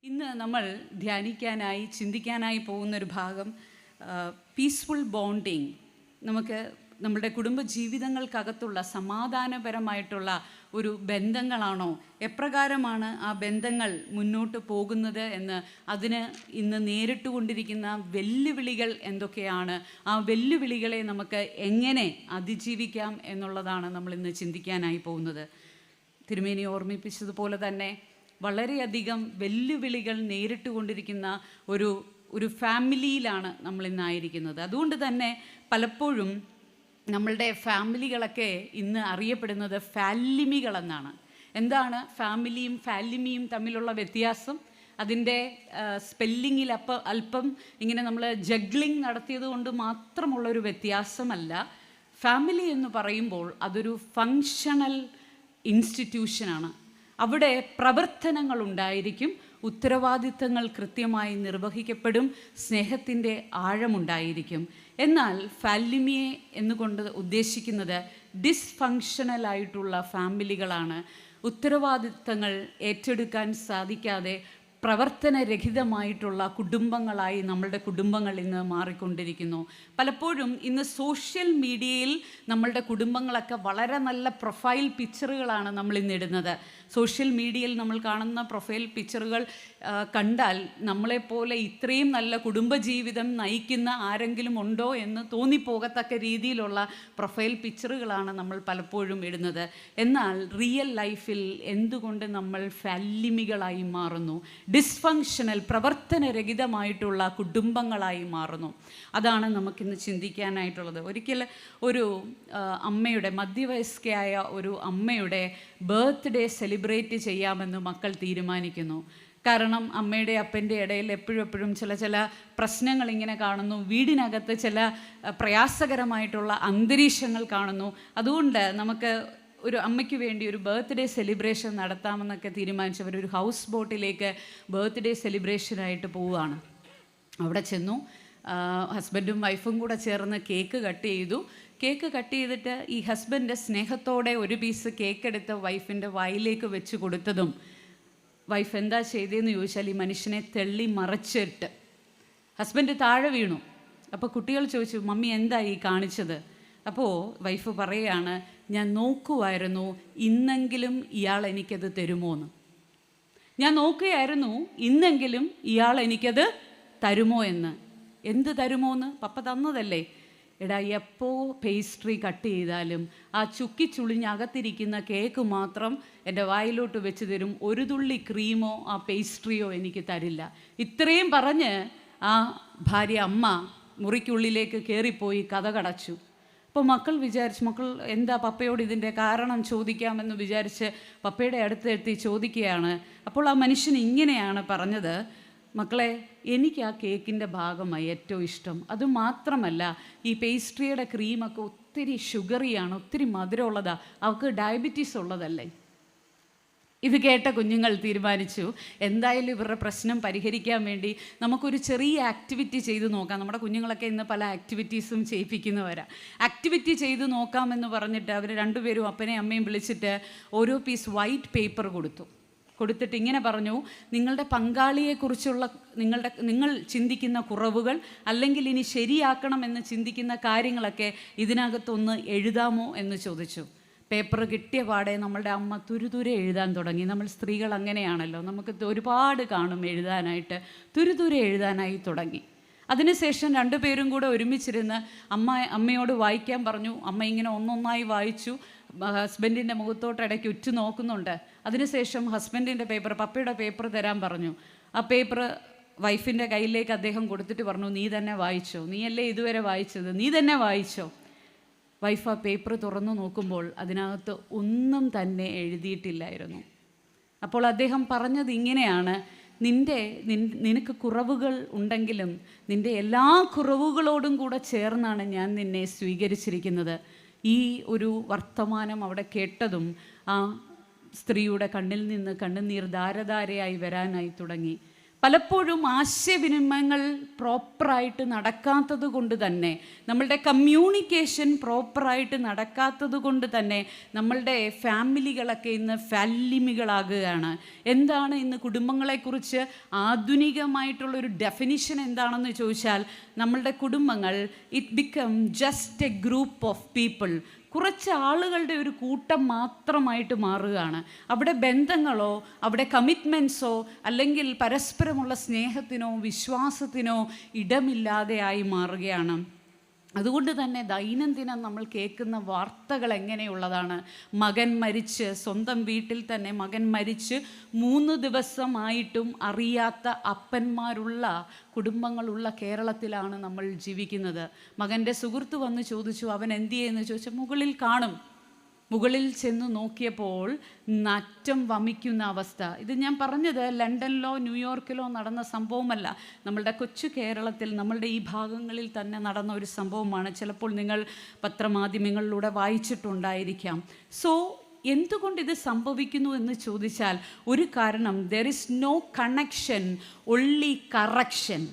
ഇന്ന് നമ്മൾ ധ്യാനിക്കാനായി ചിന്തിക്കാനായി പോകുന്നൊരു ഭാഗം പീസ്ഫുൾ ബോണ്ടിങ്. നമുക്ക് നമ്മുടെ കുടുംബജീവിതങ്ങൾക്കകത്തുള്ള സമാധാനപരമായിട്ടുള്ള ഒരു ബന്ധങ്ങളാണോ, എപ്രകാരമാണ് ആ ബന്ധങ്ങൾ മുന്നോട്ട് പോകുന്നത് എന്ന്, അതിന് ഇന്ന് നേരിട്ടുകൊണ്ടിരിക്കുന്ന വെല്ലുവിളികൾ എന്തൊക്കെയാണ്, ആ വെല്ലുവിളികളെ നമുക്ക് എങ്ങനെ അതിജീവിക്കാം എന്നുള്ളതാണ് നമ്മൾ ഇന്ന് ചിന്തിക്കാനായി പോകുന്നത്. തിരുമേനി ഓർമ്മിപ്പിച്ചതുപോലെ തന്നെ വളരെയധികം വെല്ലുവിളികൾ നേരിട്ടുകൊണ്ടിരിക്കുന്ന ഒരു ഫാമിലിയിലാണ് നമ്മളിന്നായിരിക്കുന്നത്. അതുകൊണ്ട് തന്നെ പലപ്പോഴും നമ്മളുടെ ഫാമിലികളൊക്കെ ഇന്ന് അറിയപ്പെടുന്നത് ഫാലിമികളെന്നാണ്. എന്താണ് ഫാമിലിയും ഫാലിമിയും തമ്മിലുള്ള വ്യത്യാസം? അതിൻ്റെ സ്പെല്ലിങ്ങിൽ അല്പം ഇങ്ങനെ നമ്മൾ ജഗ്ലിംഗ് നടത്തിയത് കൊണ്ട് മാത്രമുള്ളൊരു വ്യത്യാസമല്ല. ഫാമിലി എന്ന് പറയുമ്പോൾ അതൊരു ഫങ്ഷണൽ ഇൻസ്റ്റിറ്റ്യൂഷനാണ്. അവിടെ പ്രവർത്തനങ്ങളുണ്ടായിരിക്കും, ഉത്തരവാദിത്തങ്ങൾ കൃത്യമായി നിർവഹിക്കപ്പെടും, സ്നേഹത്തിൻ്റെ ആഴമുണ്ടായിരിക്കും. എന്നാൽ ഫാലിമിയെ എന്നുകൊണ്ട് ഉദ്ദേശിക്കുന്നത് ഡിസ്ഫങ്ഷണലായിട്ടുള്ള ഫാമിലികളാണ്. ഉത്തരവാദിത്തങ്ങൾ ഏറ്റെടുക്കാൻ സാധിക്കാതെ പ്രവർത്തനരഹിതമായിട്ടുള്ള കുടുംബങ്ങളായി നമ്മളുടെ കുടുംബങ്ങൾ ഇന്ന് മാറിക്കൊണ്ടിരിക്കുന്നു. പലപ്പോഴും ഇന്ന് സോഷ്യൽ മീഡിയയിൽ നമ്മളുടെ കുടുംബങ്ങളൊക്കെ വളരെ നല്ല പ്രൊഫൈൽ പിക്ചറുകളാണ് നമ്മൾ ഇന്ന് ഇടുന്നത്. സോഷ്യൽ മീഡിയയിൽ നമ്മൾ കാണുന്ന പ്രൊഫൈൽ പിക്ചറുകൾ കണ്ടാൽ നമ്മളെപ്പോലെ ഇത്രയും നല്ല കുടുംബജീവിതം നയിക്കുന്ന ആരെങ്കിലും ഉണ്ടോ എന്ന് തോന്നിപ്പോകത്തക്ക രീതിയിലുള്ള പ്രൊഫൈൽ പിക്ചറുകളാണ് നമ്മൾ പലപ്പോഴും ഇടുന്നത്. എന്നാൽ റിയൽ ലൈഫിൽ എന്തുകൊണ്ട് നമ്മൾ ഫാലിമികളായി മാറുന്നു? ഡിസ്ഫങ്ഷണൽ, പ്രവർത്തനരഹിതമായിട്ടുള്ള കുടുംബങ്ങളായി മാറുന്നു. അതാണ് നമുക്കിന്ന് ചിന്തിക്കാനായിട്ടുള്ളത്. ഒരിക്കൽ ഒരു അമ്മയുടെ, മധ്യവയസ്കയായ ഒരു അമ്മയുടെ ബർത്ത്ഡേ സെലിബ്രേറ്റ് ചെയ്യാമെന്ന് മക്കൾ തീരുമാനിക്കുന്നു. കാരണം അമ്മയുടെ അപ്പൻ്റെ ഇടയിൽ എപ്പോഴും ചില പ്രശ്നങ്ങൾ ഇങ്ങനെ കാണുന്നു, വീടിനകത്ത് ചില പ്രയാസകരമായിട്ടുള്ള അന്തരീക്ഷങ്ങൾ കാണുന്നു. അതുകൊണ്ട് നമുക്ക് ഒരു അമ്മയ്ക്ക് വേണ്ടി ഒരു ബർത്ത്ഡേ സെലിബ്രേഷൻ നടത്താമെന്നൊക്കെ തീരുമാനിച്ചവർ ഒരു ഹൗസ് ബോട്ടിലേക്ക് ബർത്ത്ഡേ സെലിബ്രേഷനായിട്ട് പോവുകയാണ്. അവിടെ ചെന്നു, ഹസ്ബൻഡും വൈഫും കൂടെ ചേർന്ന് കേക്ക് കട്ട് ചെയ്തു. കേക്ക് കട്ട് ചെയ്തിട്ട് ഈ ഹസ്ബൻഡ് സ്നേഹത്തോടെ ഒരു പീസ് കേക്ക് എടുത്ത് വൈഫിൻ്റെ വായിലേക്ക് വെച്ച് കൊടുത്തതും വൈഫ് എന്താ ചെയ്തതെന്ന് ചോദിച്ചാൽ ഈ മനുഷ്യനെ തെള്ളി മറച്ചിട്ട് ഹസ്ബൻഡ് താഴെ വീണു. അപ്പോൾ കുട്ടികൾ ചോദിച്ചു, മമ്മി എന്താ ഈ കാണിച്ചത്? അപ്പോൾ വൈഫ് പറയുകയാണ്, ഞാൻ നോക്കുമായിരുന്നു ഇന്നെങ്കിലും ഇയാൾ എനിക്കത് തരുമോയെന്ന്. ഞാൻ നോക്കുകയായിരുന്നു ഇന്നെങ്കിലും ഇയാൾ എനിക്കത് തരുമോ എന്ന്. എന്ത് തരുമോയെന്ന്? പപ്പ തന്നതല്ലേ. എടാ, എപ്പോൾ പേസ്ട്രി കട്ട് ചെയ്താലും ആ ചുക്കിച്ചുളിഞ്ഞകത്തിരിക്കുന്ന കേക്ക് മാത്രം എൻ്റെ വായിലോട്ട് വെച്ച് തരും, ഒരു തുള്ളി ക്രീമോ ആ പേസ്ട്രിയോ എനിക്ക് തരില്ല. ഇത്രയും പറഞ്ഞ് ആ ഭാര്യ അമ്മ മുറിക്കുള്ളിലേക്ക് കയറിപ്പോയി കതകടച്ചു. അപ്പോൾ മക്കൾ എന്താ പപ്പയോട് ഇതിൻ്റെ കാരണം ചോദിക്കാമെന്ന് വിചാരിച്ച് പപ്പയുടെ അടുത്തെത്തി ചോദിക്കുകയാണ്. അപ്പോൾ ആ മനുഷ്യൻ ഇങ്ങനെയാണ് പറഞ്ഞത്, മക്കളെ, എനിക്ക് ആ കേക്കിൻ്റെ ഭാഗമായി ഏറ്റവും ഇഷ്ടം. അതുമാത്രമല്ല, ഈ പേസ്ട്രിയുടെ ക്രീമൊക്കെ ഒത്തിരി ഷുഗറിയാണ്, ഒത്തിരി മധുരമുള്ളതാണ്, അവൾക്ക് ഡയബറ്റീസ് ഉള്ളതല്ലേ. ഇത് കേട്ട കുഞ്ഞുങ്ങൾ തീരുമാനിച്ചു, എന്തായാലും ഇവരുടെ പ്രശ്നം പരിഹരിക്കാൻ വേണ്ടി നമുക്കൊരു ചെറിയ ആക്ടിവിറ്റി ചെയ്ത് നോക്കാം. നമ്മുടെ കുഞ്ഞുങ്ങളൊക്കെ ഇന്ന് പല ആക്ടിവിറ്റീസും ചെയ്യിപ്പിക്കുന്നവരാണ്. ആക്ടിവിറ്റി ചെയ്ത് നോക്കാമെന്ന് പറഞ്ഞിട്ട് അവർ രണ്ടുപേരും അപ്പനെയും അമ്മയും വിളിച്ചിട്ട് ഓരോ പീസ് വൈറ്റ് പേപ്പർ കൊടുത്തിട്ട് ഇങ്ങനെ പറഞ്ഞു, നിങ്ങളുടെ പങ്കാളിയെക്കുറിച്ചുള്ള നിങ്ങൾ ചിന്തിക്കുന്ന കുറവുകൾ അല്ലെങ്കിൽ ഇനി ശരിയാക്കണമെന്ന് ചിന്തിക്കുന്ന കാര്യങ്ങളൊക്കെ ഇതിനകത്തൊന്ന് എഴുതാമോ എന്ന് ചോദിച്ചു. പേപ്പർ കിട്ടിയ പാടെ നമ്മളുടെ അമ്മ തുരുതുരെ എഴുതാൻ തുടങ്ങി. നമ്മൾ സ്ത്രീകൾ അങ്ങനെയാണല്ലോ, നമുക്ക് ഒരുപാട് കാണും എഴുതാനായിട്ട്. തുരുതുരെ എഴുതാനായി തുടങ്ങി. അതിനുശേഷം രണ്ടുപേരും കൂടെ ഒരുമിച്ചിരുന്ന് അമ്മയോട് വായിക്കാൻ പറഞ്ഞു. അമ്മ ഇങ്ങനെ ഒന്നൊന്നായി വായിച്ചു. ഹസ്ബൻഡിൻ്റെ മുഖത്തോട്ട് ഇടയ്ക്ക് ഉറ്റു നോക്കുന്നുണ്ട്. അതിനുശേഷം ഹസ്ബൻഡിൻ്റെ പേപ്പർ, പപ്പയുടെ പേപ്പർ തരാൻ പറഞ്ഞു. ആ പേപ്പർ വൈഫിൻ്റെ കയ്യിലേക്ക് അദ്ദേഹം കൊടുത്തിട്ട് പറഞ്ഞു, നീ തന്നെ വായിച്ചോ, നീയല്ലേ ഇതുവരെ വായിച്ചത്, നീ തന്നെ വായിച്ചോ. വൈഫ് ആ പേപ്പർ തുറന്നു നോക്കുമ്പോൾ അതിനകത്ത് ഒന്നും തന്നെ എഴുതിയിട്ടില്ലായിരുന്നു. അപ്പോൾ അദ്ദേഹം പറഞ്ഞത് ഇങ്ങനെയാണ്, നിനക്ക് കുറവുകൾ ഉണ്ടെങ്കിലും നിൻ്റെ എല്ലാ കുറവുകളോടും കൂടെ ചേർന്നാണ് ഞാൻ നിന്നെ സ്വീകരിച്ചിരിക്കുന്നത്. ഈ ഒരു വർത്തമാനം അവിടെ കേട്ടതും ആ സ്ത്രീയുടെ കണ്ണിൽ നിന്ന് കണ്ണുനീർ ധാരധാരയായി വരാനായി തുടങ്ങി. പലപ്പോഴും ആശയവിനിമയങ്ങൾ പ്രോപ്പറായിട്ട് നടക്കാത്തത് കൊണ്ട് തന്നെ, നമ്മളുടെ കമ്മ്യൂണിക്കേഷൻ പ്രോപ്പറായിട്ട് നടക്കാത്തത് കൊണ്ട് തന്നെ നമ്മളുടെ ഫാമിലികളൊക്കെ ഇന്ന് ഫാലിമികളാകുകയാണ്. എന്താണ് ഇന്ന് കുടുംബങ്ങളെക്കുറിച്ച് ആധുനികമായിട്ടുള്ളൊരു ഡെഫിനിഷൻ എന്താണെന്ന് ചോദിച്ചാൽ, നമ്മളുടെ കുടുംബങ്ങൾ it become just A group of people, കുറച്ച് ആളുകളുടെ ഒരു കൂട്ടം മാത്രമായിട്ട് മാറുകയാണ്. അവിടെ ബന്ധങ്ങളോ അവിടെ കമ്മിറ്റ്മെൻറ്റ്സോ അല്ലെങ്കിൽ പരസ്പരമുള്ള സ്നേഹത്തിനോ വിശ്വാസത്തിനോ ഇടമില്ലാതെയായി മാറുകയാണ്. അതുകൊണ്ട് തന്നെ ദൈനംദിനം നമ്മൾ കേൾക്കുന്ന വാർത്തകൾ എങ്ങനെയുള്ളതാണ്? മകൻ മരിച്ച്, സ്വന്തം വീട്ടിൽ തന്നെ മകൻ മരിച്ച് 3 ദിവസമായിട്ടും അറിയാത്ത അപ്പന്മാരുള്ള കുടുംബങ്ങളുള്ള കേരളത്തിലാണ് നമ്മൾ ജീവിക്കുന്നത്. മകൻ്റെ സുഹൃത്ത് വന്ന് ചോദിച്ചു, അവൻ എന്ത് ചെയ്യുമെന്ന് ചോദിച്ചാൽ, മുകളിൽ കാണും. മുകളിൽ ചെന്ന് നോക്കിയപ്പോൾ നാറ്റം വമിക്കുന്ന അവസ്ഥ. ഇത് ഞാൻ പറഞ്ഞത് ലണ്ടനിലോ ന്യൂയോർക്കിലോ നടന്ന സംഭവമല്ല, നമ്മളുടെ കൊച്ചു കേരളത്തിൽ, നമ്മളുടെ ഈ ഭാഗങ്ങളിൽ തന്നെ നടന്ന ഒരു സംഭവമാണ്. ചിലപ്പോൾ നിങ്ങൾ പത്രമാധ്യമങ്ങളിലൂടെ വായിച്ചിട്ടുണ്ടായിരിക്കാം. സോ എന്തുകൊണ്ട് ഇത് സംഭവിക്കുന്നു എന്ന് ചോദിച്ചാൽ, ഒരു കാരണം, there is no connection, only correction.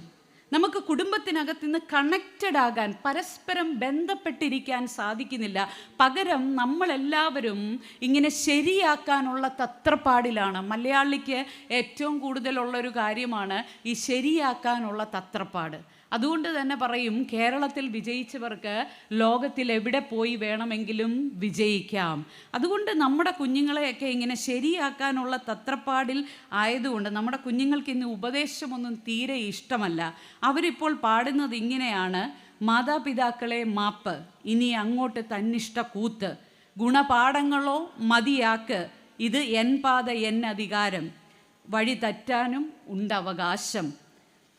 നമുക്ക് കുടുംബത്തിനകത്ത് നിന്ന് കണക്റ്റഡ് ആകാൻ, പരസ്പരം ബന്ധപ്പെട്ടിരിക്കാൻ സാധിക്കുന്നില്ല. പകരം നമ്മളെല്ലാവരും ഇങ്ങനെ ശരിയാക്കാനുള്ള തത്രപ്പാടിലാണ്. മലയാളിക്ക് ഏറ്റവും കൂടുതലുള്ളൊരു കാര്യമാണ് ഈ ശരിയാക്കാനുള്ള തത്രപ്പാട്. അതുകൊണ്ട് തന്നെ പറയും, കേരളത്തിൽ വിജയിച്ചവർക്ക് ലോകത്തിൽ എവിടെ പോയി വേണമെങ്കിലും വിജയിക്കാം. അതുകൊണ്ട് നമ്മുടെ കുഞ്ഞുങ്ങളെയൊക്കെ ഇങ്ങനെ ശരിയാക്കാനുള്ള തത്രപ്പാടിൽ ആയതുകൊണ്ട് നമ്മുടെ കുഞ്ഞുങ്ങൾക്ക് ഇന്ന് ഉപദേശമൊന്നും തീരെ ഇഷ്ടമല്ല. അവരിപ്പോൾ പാടുന്നത് ഇങ്ങനെയാണ്: മാതാപിതാക്കളെ മാപ്പ്, ഇനി അങ്ങോട്ട് തന്നിഷ്ട കൂത്ത്, ഗുണപാഠങ്ങളോ മതിയാക്ക്, ഇത് എൻ പാത എൻ അധികാരം, വഴി തെറ്റാനും ഉണ്ടവകാശം,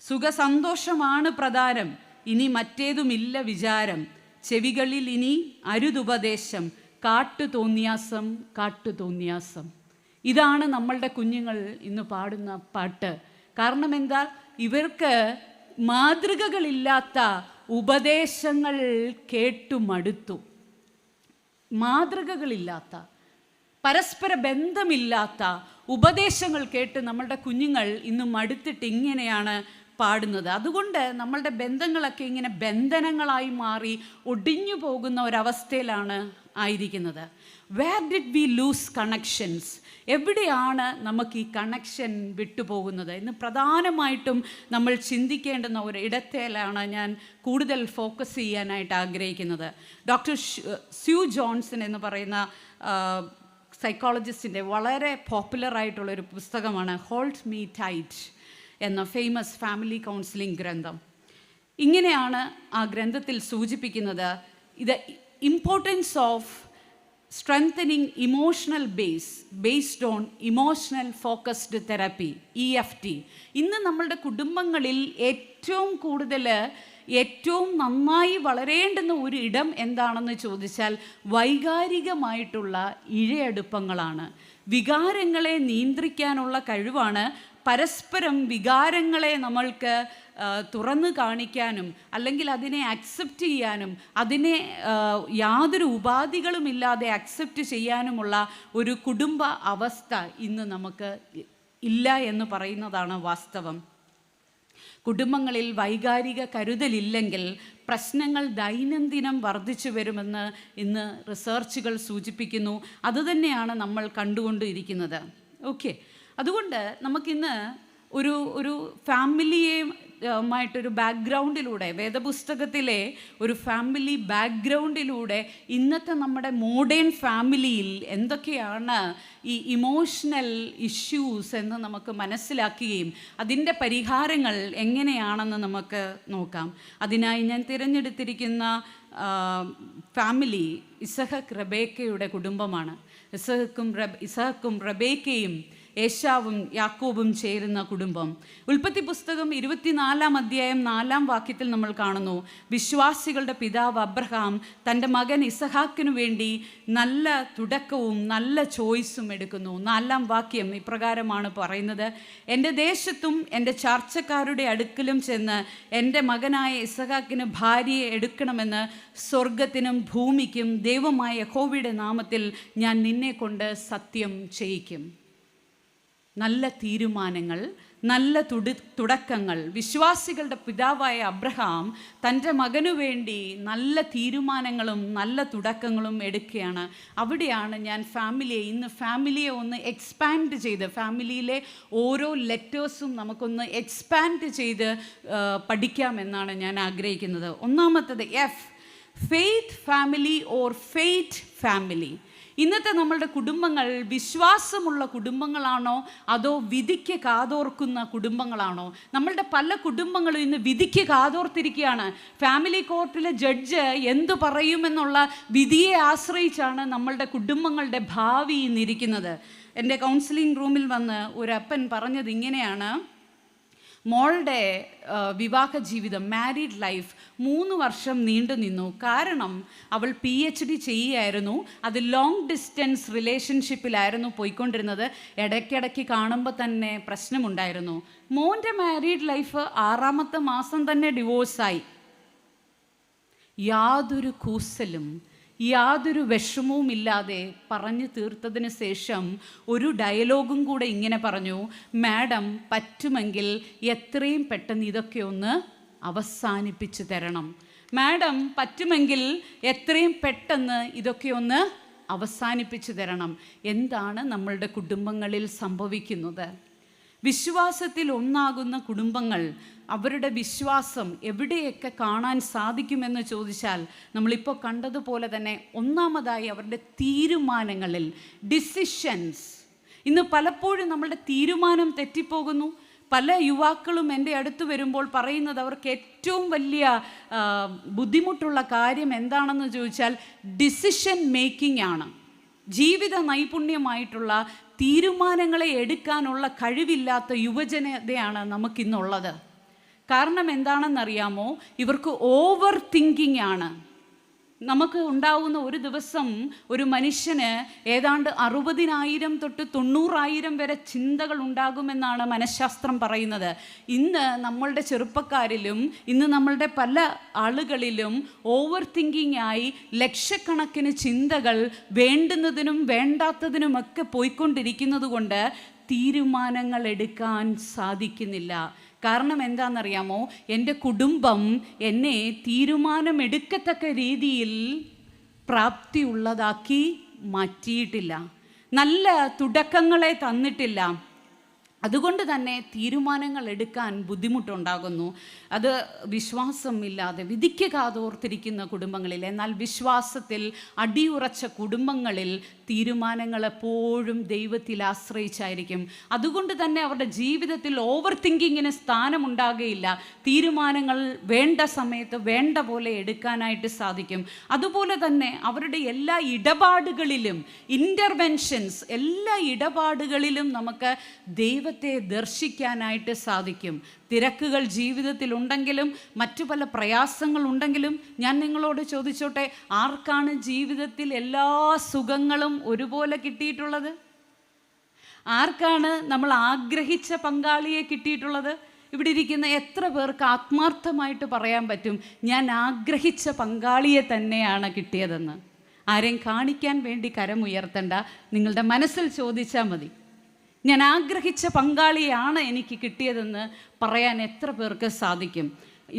സുഖസന്തോഷമാണ് പ്രധാനം, ഇനി മറ്റേതുമില്ല വിചാരം, ചെവികളിൽ ഇനി അരുതുപദേശം, കാട്ടുതോന്നിയാസം കാട്ടുതോന്നിയാസം. ഇതാണ് നമ്മളുടെ കുഞ്ഞുങ്ങൾ ഇന്ന് പാടുന്ന പാട്ട്. കാരണം എന്താ? ഇവർക്ക് മാതൃകകളില്ലാത്ത ഉപദേശങ്ങൾ കേട്ടു മടുത്തു. മാതൃകകളില്ലാത്ത, പരസ്പര ബന്ധമില്ലാത്ത ഉപദേശങ്ങൾ കേട്ട് നമ്മളുടെ കുഞ്ഞുങ്ങൾ ഇന്ന് മടുത്തിട്ട് ഇങ്ങനെയാണ് പാടുന്നത്. അതുകൊണ്ട് നമ്മളുടെ ബന്ധങ്ങളൊക്കെ ഇങ്ങനെ ബന്ധനങ്ങളായി മാറി ഒടിഞ്ഞു പോകുന്ന ഒരവസ്ഥയിലാണ് ആയിരിക്കുന്നത്. Where did we lose connections? എവിടെയാണ് നമുക്ക് ഈ കണക്ഷൻ വിട്ടുപോകുന്നത് എന്ന് പ്രധാനമായിട്ടും നമ്മൾ ചിന്തിക്കേണ്ടുന്ന ഒരു ഇടത്തേലാണ് ഞാൻ കൂടുതൽ ഫോക്കസ് ചെയ്യാനായിട്ട് ആഗ്രഹിക്കുന്നത്. ഡോക്ടർ സ്യൂ ജോൺസൺ എന്ന് പറയുന്ന സൈക്കോളജിസ്റ്റിൻ്റെ വളരെ പോപ്പുലറായിട്ടുള്ളൊരു പുസ്തകമാണ് ഹോൾഡ് മീ ടൈറ്റ് എന്ന ഫേമസ് ഫാമിലി കൗൺസിലിംഗ് ഗ്രന്ഥം. ഇങ്ങനെയാണ് ആ ഗ്രന്ഥത്തിൽ സൂചിപ്പിക്കുന്നത്: ഇത് importance of strengthening emotional based on emotional focused therapy, EFT. ഇന്ന് നമ്മളുടെ കുടുംബങ്ങളിൽ ഏറ്റവും നന്നായി വളരേണ്ടുന്ന ഒരു ഇടം എന്താണെന്ന് ചോദിച്ചാൽ വൈകാരികമായിട്ടുള്ള ഇഴയടുപ്പങ്ങളാണ്. വികാരങ്ങളെ നിയന്ത്രിക്കാനുള്ള കഴിവാണ്. പരസ്പരം വികാരങ്ങളെ നമ്മൾക്ക് തുറന്നു കാണിക്കാനും അല്ലെങ്കിൽ അതിനെ അക്സെപ്റ്റ് ചെയ്യാനും അതിനെ യാതൊരു ഉപാധികളുമില്ലാതെ അക്സെപ്റ്റ് ചെയ്യാനുമുള്ള ഒരു കുടുംബ അവസ്ഥ ഇന്ന് നമുക്ക് ഇല്ല എന്ന് പറയുന്നതാണ് വാസ്തവം. കുടുംബങ്ങളിൽ വൈകാരിക കരുതലില്ലെങ്കിൽ പ്രശ്നങ്ങൾ ദൈനംദിനം വർദ്ധിച്ചു വരുമെന്ന് ഇന്ന് റിസർച്ചുകൾ സൂചിപ്പിക്കുന്നു. അതുതന്നെയാണ് നമ്മൾ കണ്ടുകൊണ്ടിരിക്കുന്നത്. ഓക്കെ, അതുകൊണ്ട് നമുക്കിന്ന് ഒരു ഫാമിലിയുമായിട്ടൊരു ബാക്ക്ഗ്രൗണ്ടിലൂടെ, വേദപുസ്തകത്തിലെ ഒരു ഫാമിലി ബാക്ക്ഗ്രൗണ്ടിലൂടെ ഇന്നത്തെ നമ്മുടെ മോഡേൺ ഫാമിലിയിൽ എന്തൊക്കെയാണ് ഈ ഇമോഷണൽ ഇഷ്യൂസ് എന്ന് നമുക്ക് മനസ്സിലാക്കുകയും അതിൻ്റെ പരിഹാരങ്ങൾ എങ്ങനെയാണെന്ന് നമുക്ക് നോക്കാം. അതിനായി ഞാൻ തിരഞ്ഞെടുത്തിരിക്കുന്ന ഫാമിലി ഇസഹക്ക് റബേക്കയുടെ കുടുംബമാണ്. ഇസഹക്കും റബേക്കയും ഏശാവും യാക്കോബും ചേരുന്ന കുടുംബം. ഉൽപ്പത്തി പുസ്തകം 24-ാം അധ്യായം 4-ാം വാക്യത്തിൽ നമ്മൾ കാണുന്നു, വിശ്വാസികളുടെ പിതാവ് അബ്രഹാം തൻ്റെ മകൻ ഇസഹാക്കിനു വേണ്ടി നല്ല തുടക്കവും നല്ല ചോയ്സും എടുക്കുന്നു. 4-ാം വാക്യം ഇപ്രകാരമാണ് പറയുന്നത്: എൻ്റെ ദേശത്തും എൻ്റെ ചാർച്ചക്കാരുടെ അടുക്കലും ചെന്ന് എൻ്റെ മകനായ ഇസഹാക്കിന് ഭാര്യയെ എടുക്കണമെന്ന് സ്വർഗത്തിനും ഭൂമിക്കും ദൈവമായ യഹോവയുടെ നാമത്തിൽ ഞാൻ നിന്നെ കൊണ്ട് സത്യം ചെയ്യിക്കും. നല്ല തീരുമാനങ്ങൾ, നല്ല തുടക്കങ്ങൾ. വിശ്വാസികളുടെ പിതാവായ അബ്രഹാം തൻ്റെ മകനു വേണ്ടി നല്ല തീരുമാനങ്ങളും നല്ല തുടക്കങ്ങളും എടുക്കുകയാണ്. അവിടെയാണ് ഞാൻ ഇന്ന് ഫാമിലിയെ ഒന്ന് എക്സ്പാൻഡ് ചെയ്ത്, ഫാമിലിയിലെ ഓരോ ലെറ്റേഴ്സും നമുക്കൊന്ന് എക്സ്പാൻഡ് ചെയ്ത് പഠിക്കാമെന്നാണ് ഞാൻ ആഗ്രഹിക്കുന്നത്. ഒന്നാമത്തത് F, faith family or fate family. ഇന്നത്തെ നമ്മളുടെ കുടുംബങ്ങൾ വിശ്വാസമുള്ള കുടുംബങ്ങളാണോ അതോ വിധിക്ക് കാതോർക്കുന്ന കുടുംബങ്ങളാണോ? നമ്മളുടെ പല കുടുംബങ്ങളും ഇന്ന് വിധിക്ക് കാതോർത്തിരിക്കുകയാണ്. ഫാമിലി കോർട്ടിലെ ജഡ്ജ് എന്തു പറയുമെന്നുള്ള വിധിയെ ആശ്രയിച്ചാണ് നമ്മളുടെ കുടുംബങ്ങളുടെ ഭാവി ഇന്നിരിക്കുന്നത്. എൻ്റെ കൗൺസിലിംഗ് റൂമിൽ വന്ന് ഒരു അപ്പൻ പറഞ്ഞത് ഇങ്ങനെയാണ്: മോളുടെ വിവാഹ ജീവിതം, മാരീഡ് ലൈഫ് 3 വർഷം നീണ്ടു നിന്നു. കാരണം അവൾ PhD ചെയ്യുകയായിരുന്നു. അത് ലോങ് ഡിസ്റ്റൻസ് റിലേഷൻഷിപ്പിലായിരുന്നു പോയിക്കൊണ്ടിരുന്നത്. ഇടയ്ക്കിടയ്ക്ക് കാണുമ്പോൾ തന്നെ പ്രശ്നമുണ്ടായിരുന്നു. മോൻ്റെ മാരീഡ് ലൈഫ് 6ാമത്തെ മാസം തന്നെ ഡിവോഴ്സായി. യാതൊരു കൂസലും യാതൊരു വിഷമവും ഇല്ലാതെ പറഞ്ഞു തീർത്തതിന് ശേഷം ഒരു ഡയലോഗും കൂടെ ഇങ്ങനെ പറഞ്ഞു: മാഡം, പറ്റുമെങ്കിൽ എത്രയും പെട്ടെന്ന് ഇതൊക്കെ ഒന്ന് അവസാനിപ്പിച്ചു തരണം. മാഡം, പറ്റുമെങ്കിൽ എത്രയും പെട്ടെന്ന് ഇതൊക്കെ ഒന്ന് അവസാനിപ്പിച്ചു തരണം. എന്താണ് നമ്മളുടെ കുടുംബങ്ങളിൽ സംഭവിക്കുന്നത്? വിശ്വാസത്തിൽ ഒന്നാകുന്ന കുടുംബങ്ങൾ, അവരുടെ വിശ്വാസം എവിടെയൊക്കെ കാണാൻ സാധിക്കുമെന്ന് ചോദിച്ചാൽ നമ്മളിപ്പോൾ കണ്ടതുപോലെ തന്നെ ഒന്നാമതായി അവരുടെ തീരുമാനങ്ങളിൽ, ഡിസിഷൻസ്. ഇന്ന് പലപ്പോഴും നമ്മളുടെ തീരുമാനം തെറ്റിപ്പോകുന്നു. പല യുവാക്കളും എൻ്റെ അടുത്ത് വരുമ്പോൾ പറയുന്നത് അവർക്ക് ഏറ്റവും വലിയ ബുദ്ധിമുട്ടുള്ള കാര്യം എന്താണെന്ന് ചോദിച്ചാൽ ഡിസിഷൻ മേക്കിംഗ് ആണ്. ജീവിത നൈപുണ്യമായിട്ടുള്ള തീരുമാനങ്ങളെ എടുക്കാനുള്ള കഴിവില്ലാത്ത യുവജനതയാണ് നമുക്കിന്നുള്ളത്. കാരണം എന്താണെന്നറിയാമോ? ഇവർക്ക് ഓവർ തിങ്കിങ് ആണ്. നമുക്ക് ഉണ്ടാവുന്ന ഒരു ദിവസം ഒരു മനുഷ്യന് ഏതാണ്ട് 60,000 തൊട്ട് 90,000 വരെ ചിന്തകൾ ഉണ്ടാകുമെന്നാണ് മനഃശാസ്ത്രം പറയുന്നത്. ഇന്ന് നമ്മളുടെ ചെറുപ്പക്കാരിലും ഇന്ന് നമ്മളുടെ പല ആളുകളിലും ഓവർ തിങ്കിങ് ആയി ലക്ഷക്കണക്കിന് ചിന്തകൾ വേണ്ടുന്നതിനും വേണ്ടാത്തതിനുമൊക്കെ പോയിക്കൊണ്ടിരിക്കുന്നത് കൊണ്ട് തീരുമാനങ്ങൾ എടുക്കാൻ സാധിക്കുന്നില്ല. കാരണം എന്താണെന്നറിയാമോ? എൻ്റെ കുടുംബം എന്നെ തീരുമാനമെടുക്കത്തക്ക രീതിയിൽ പ്രാപ്തിയുള്ളതാക്കി മാറ്റിയിട്ടില്ല, നല്ല തുടക്കങ്ങളെ തന്നിട്ടില്ല. അതുകൊണ്ട് തന്നെ തീരുമാനങ്ങൾ എടുക്കാൻ ബുദ്ധിമുട്ടുണ്ടാകുന്നു. അത് വിശ്വാസം ഇല്ലാതെ വിധിക്ക് കാതോർത്തിരിക്കുന്ന കുടുംബങ്ങളിൽ. എന്നാൽ വിശ്വാസത്തിൽ അടിയുറച്ച കുടുംബങ്ങളിൽ തീരുമാനങ്ങൾ എപ്പോഴും ദൈവത്തിൽ ആശ്രയിച്ചായിരിക്കും. അതുകൊണ്ട് തന്നെ അവരുടെ ജീവിതത്തിൽ ഓവർ തിങ്കിങ്ങിന് സ്ഥാനമുണ്ടാകുകയില്ല. തീരുമാനങ്ങൾ വേണ്ട സമയത്ത് വേണ്ട പോലെ എടുക്കാനായിട്ട് സാധിക്കും. അതുപോലെ തന്നെ അവരുടെ എല്ലാ ഇടപാടുകളിലും ഇൻ്റർവെൻഷൻസ്, എല്ലാ ഇടപാടുകളിലും നമുക്ക് ദൈവത്തെ ദർശിക്കാനായിട്ട് സാധിക്കും. തിരക്കുകൾ ജീവിതത്തിൽ ഉണ്ടെങ്കിലും മറ്റു പല പ്രയാസങ്ങളുണ്ടെങ്കിലും ഞാൻ നിങ്ങളോട് ചോദിച്ചോട്ടെ, ആർക്കാണ് ജീവിതത്തിൽ എല്ലാ സുഖങ്ങളും ഒരുപോലെ കിട്ടിയിട്ടുള്ളത്? ആർക്കാണ് നമ്മൾ ആഗ്രഹിച്ച പങ്കാളിയെ കിട്ടിയിട്ടുള്ളത്? ഇവിടെ ഇരിക്കുന്ന എത്ര പേർക്ക് ആത്മാർത്ഥമായിട്ട് പറയാൻ പറ്റും ഞാൻ ആഗ്രഹിച്ച പങ്കാളിയെ തന്നെയാണ് കിട്ടിയതെന്ന്? ആരെയും കാണിക്കാൻ വേണ്ടി കരമുയർത്തണ്ട, നിങ്ങളുടെ മനസ്സിൽ ചോദിച്ചാൽ മതി. ഞാൻ ആഗ്രഹിച്ച പങ്കാളിയാണ് എനിക്ക് കിട്ടിയതെന്ന് പറയാൻ എത്ര പേർക്ക് സാധിക്കും?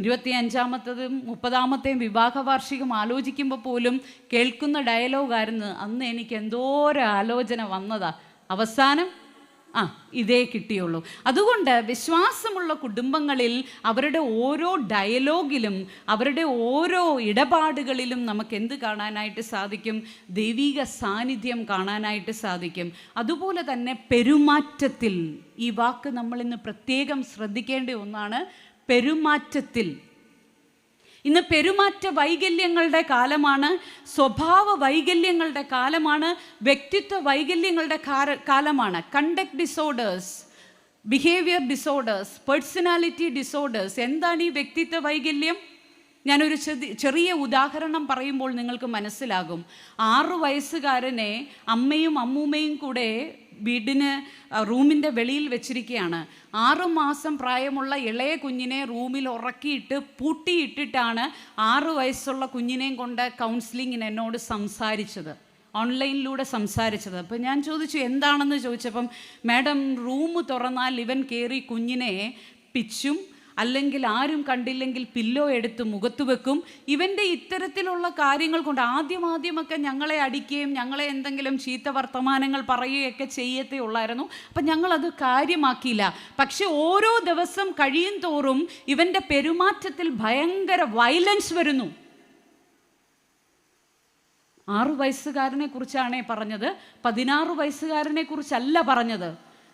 25ാമത്തേതും 30ാമത്തെയും വിവാഹ വാർഷികം ആലോചിക്കുമ്പോൾ പോലും കേൾക്കുന്ന ഡയലോഗായിരുന്നു, അന്ന് എനിക്ക് എന്തോരം ആലോചന വന്നതാ, അവസാനം ഇതേ കിട്ടിയുള്ളൂ. അതുകൊണ്ട് വിശ്വാസമുള്ള കുടുംബങ്ങളിൽ അവരുടെ ഓരോ ഡയലോഗിലും അവരുടെ ഓരോ ഇടപാടുകളിലും നമുക്ക് എന്ത് കാണാനായിട്ട് സാധിക്കും? ദൈവിക സാന്നിധ്യം കാണാനായിട്ട് സാധിക്കും. അതുപോലെ തന്നെ പെരുമാറ്റത്തിൽ, ഈ വാക്ക് നമ്മളിന്ന് പ്രത്യേകം ശ്രദ്ധിക്കേണ്ട ഒന്നാണ്, പെരുമാറ്റത്തിൽ. ഇന്ന് പെരുമാറ്റ വൈകല്യങ്ങളുടെ കാലമാണ്, സ്വഭാവ വൈകല്യങ്ങളുടെ കാലമാണ്, വ്യക്തിത്വ വൈകല്യങ്ങളുടെ കാലമാണ്. Conduct disorders, behaviour disorders, personality disorders. എന്താണ് ഈ വ്യക്തിത്വ വൈകല്യം? ഞാനൊരു ചെറിയ ഉദാഹരണം പറയുമ്പോൾ നിങ്ങൾക്ക് മനസ്സിലാകും. 6 വയസ്സുകാരനെ അമ്മയും അമ്മൂമ്മയും കൂടെ റൂമിൻ്റെ വെളിയിൽ വെച്ചിരിക്കുകയാണ്. 6 മാസം പ്രായമുള്ള ഇളയ കുഞ്ഞിനെ റൂമിൽ ഉറക്കിയിട്ട് പൂട്ടിയിട്ടിട്ടാണ് 6 വയസ്സുള്ള കുഞ്ഞിനെയും കൊണ്ട് കൗൺസിലിങ്ങിന് എന്നോട് സംസാരിച്ചത്. ഓൺലൈനിലൂടെ സംസാരിച്ചത്. അപ്പോൾ ഞാൻ ചോദിച്ചു എന്താണെന്ന് ചോദിച്ചപ്പം, മാഡം റൂം തുറന്നാൽ ഇവൻ കയറി കുഞ്ഞിനെ പിച്ചും, അല്ലെങ്കിൽ ആരും കണ്ടില്ലെങ്കിൽ പില്ലോ എടുത്ത് മുഖത്ത് വെക്കും. ഇവൻ്റെ ഇത്തരത്തിലുള്ള കാര്യങ്ങൾ കൊണ്ട് ആദ്യമൊക്കെ ഞങ്ങളെ അടിക്കുകയും ഞങ്ങളെ എന്തെങ്കിലും ചീത്ത വർത്തമാനങ്ങൾ പറയുകയൊക്കെ ചെയ്യത്തേ ഉള്ളായിരുന്നു. അപ്പം ഞങ്ങളത് കാര്യമാക്കിയില്ല. പക്ഷെ ഓരോ ദിവസം കഴിയും തോറും ഇവൻ്റെ പെരുമാറ്റത്തിൽ ഭയങ്കര വയലൻസ് വരുന്നു. 6 വയസ്സുകാരനെ കുറിച്ചാണേ പറഞ്ഞത്, 16 വയസ്സുകാരനെ കുറിച്ചല്ല പറഞ്ഞത്.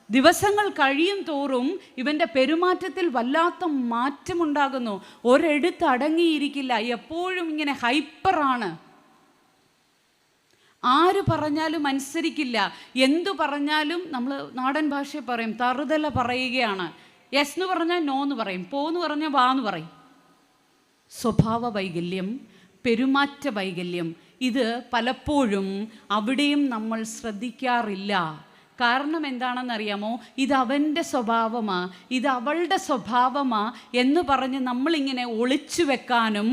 ദിവസങ്ങൾ കഴിയും തോറും ഇവൻ്റെ പെരുമാറ്റത്തിൽ വല്ലാത്ത മാറ്റമുണ്ടാകുന്നു. ഒരിടത്ത് അടങ്ങിയിരിക്കില്ല, എപ്പോഴും ഇങ്ങനെ ഹൈപ്പറാണ്. ആര് പറഞ്ഞാലും അനുസരിക്കില്ല, എന്തു പറഞ്ഞാലും നമ്മൾ നാടൻ ഭാഷയിൽ പറയും തറുതല പറയുകയാണ്. യെസ് എന്ന് പറഞ്ഞാൽ നോ എന്ന് പറയും, പോന്ന് പറഞ്ഞാൽ വാ എന്ന് പറയും. സ്വഭാവ വൈകല്യം, പെരുമാറ്റ വൈകല്യം, ഇത് പലപ്പോഴും അവിടെയും നമ്മൾ ശ്രദ്ധിക്കാറില്ല. കാരണം എന്താണെന്നറിയാമോ? ഇത് അവൻ്റെ സ്വഭാവമാ, ഇത് അവളുടെ സ്വഭാവമാ എന്ന് പറഞ്ഞ് നമ്മളിങ്ങനെ ഒളിച്ചു വെക്കാനും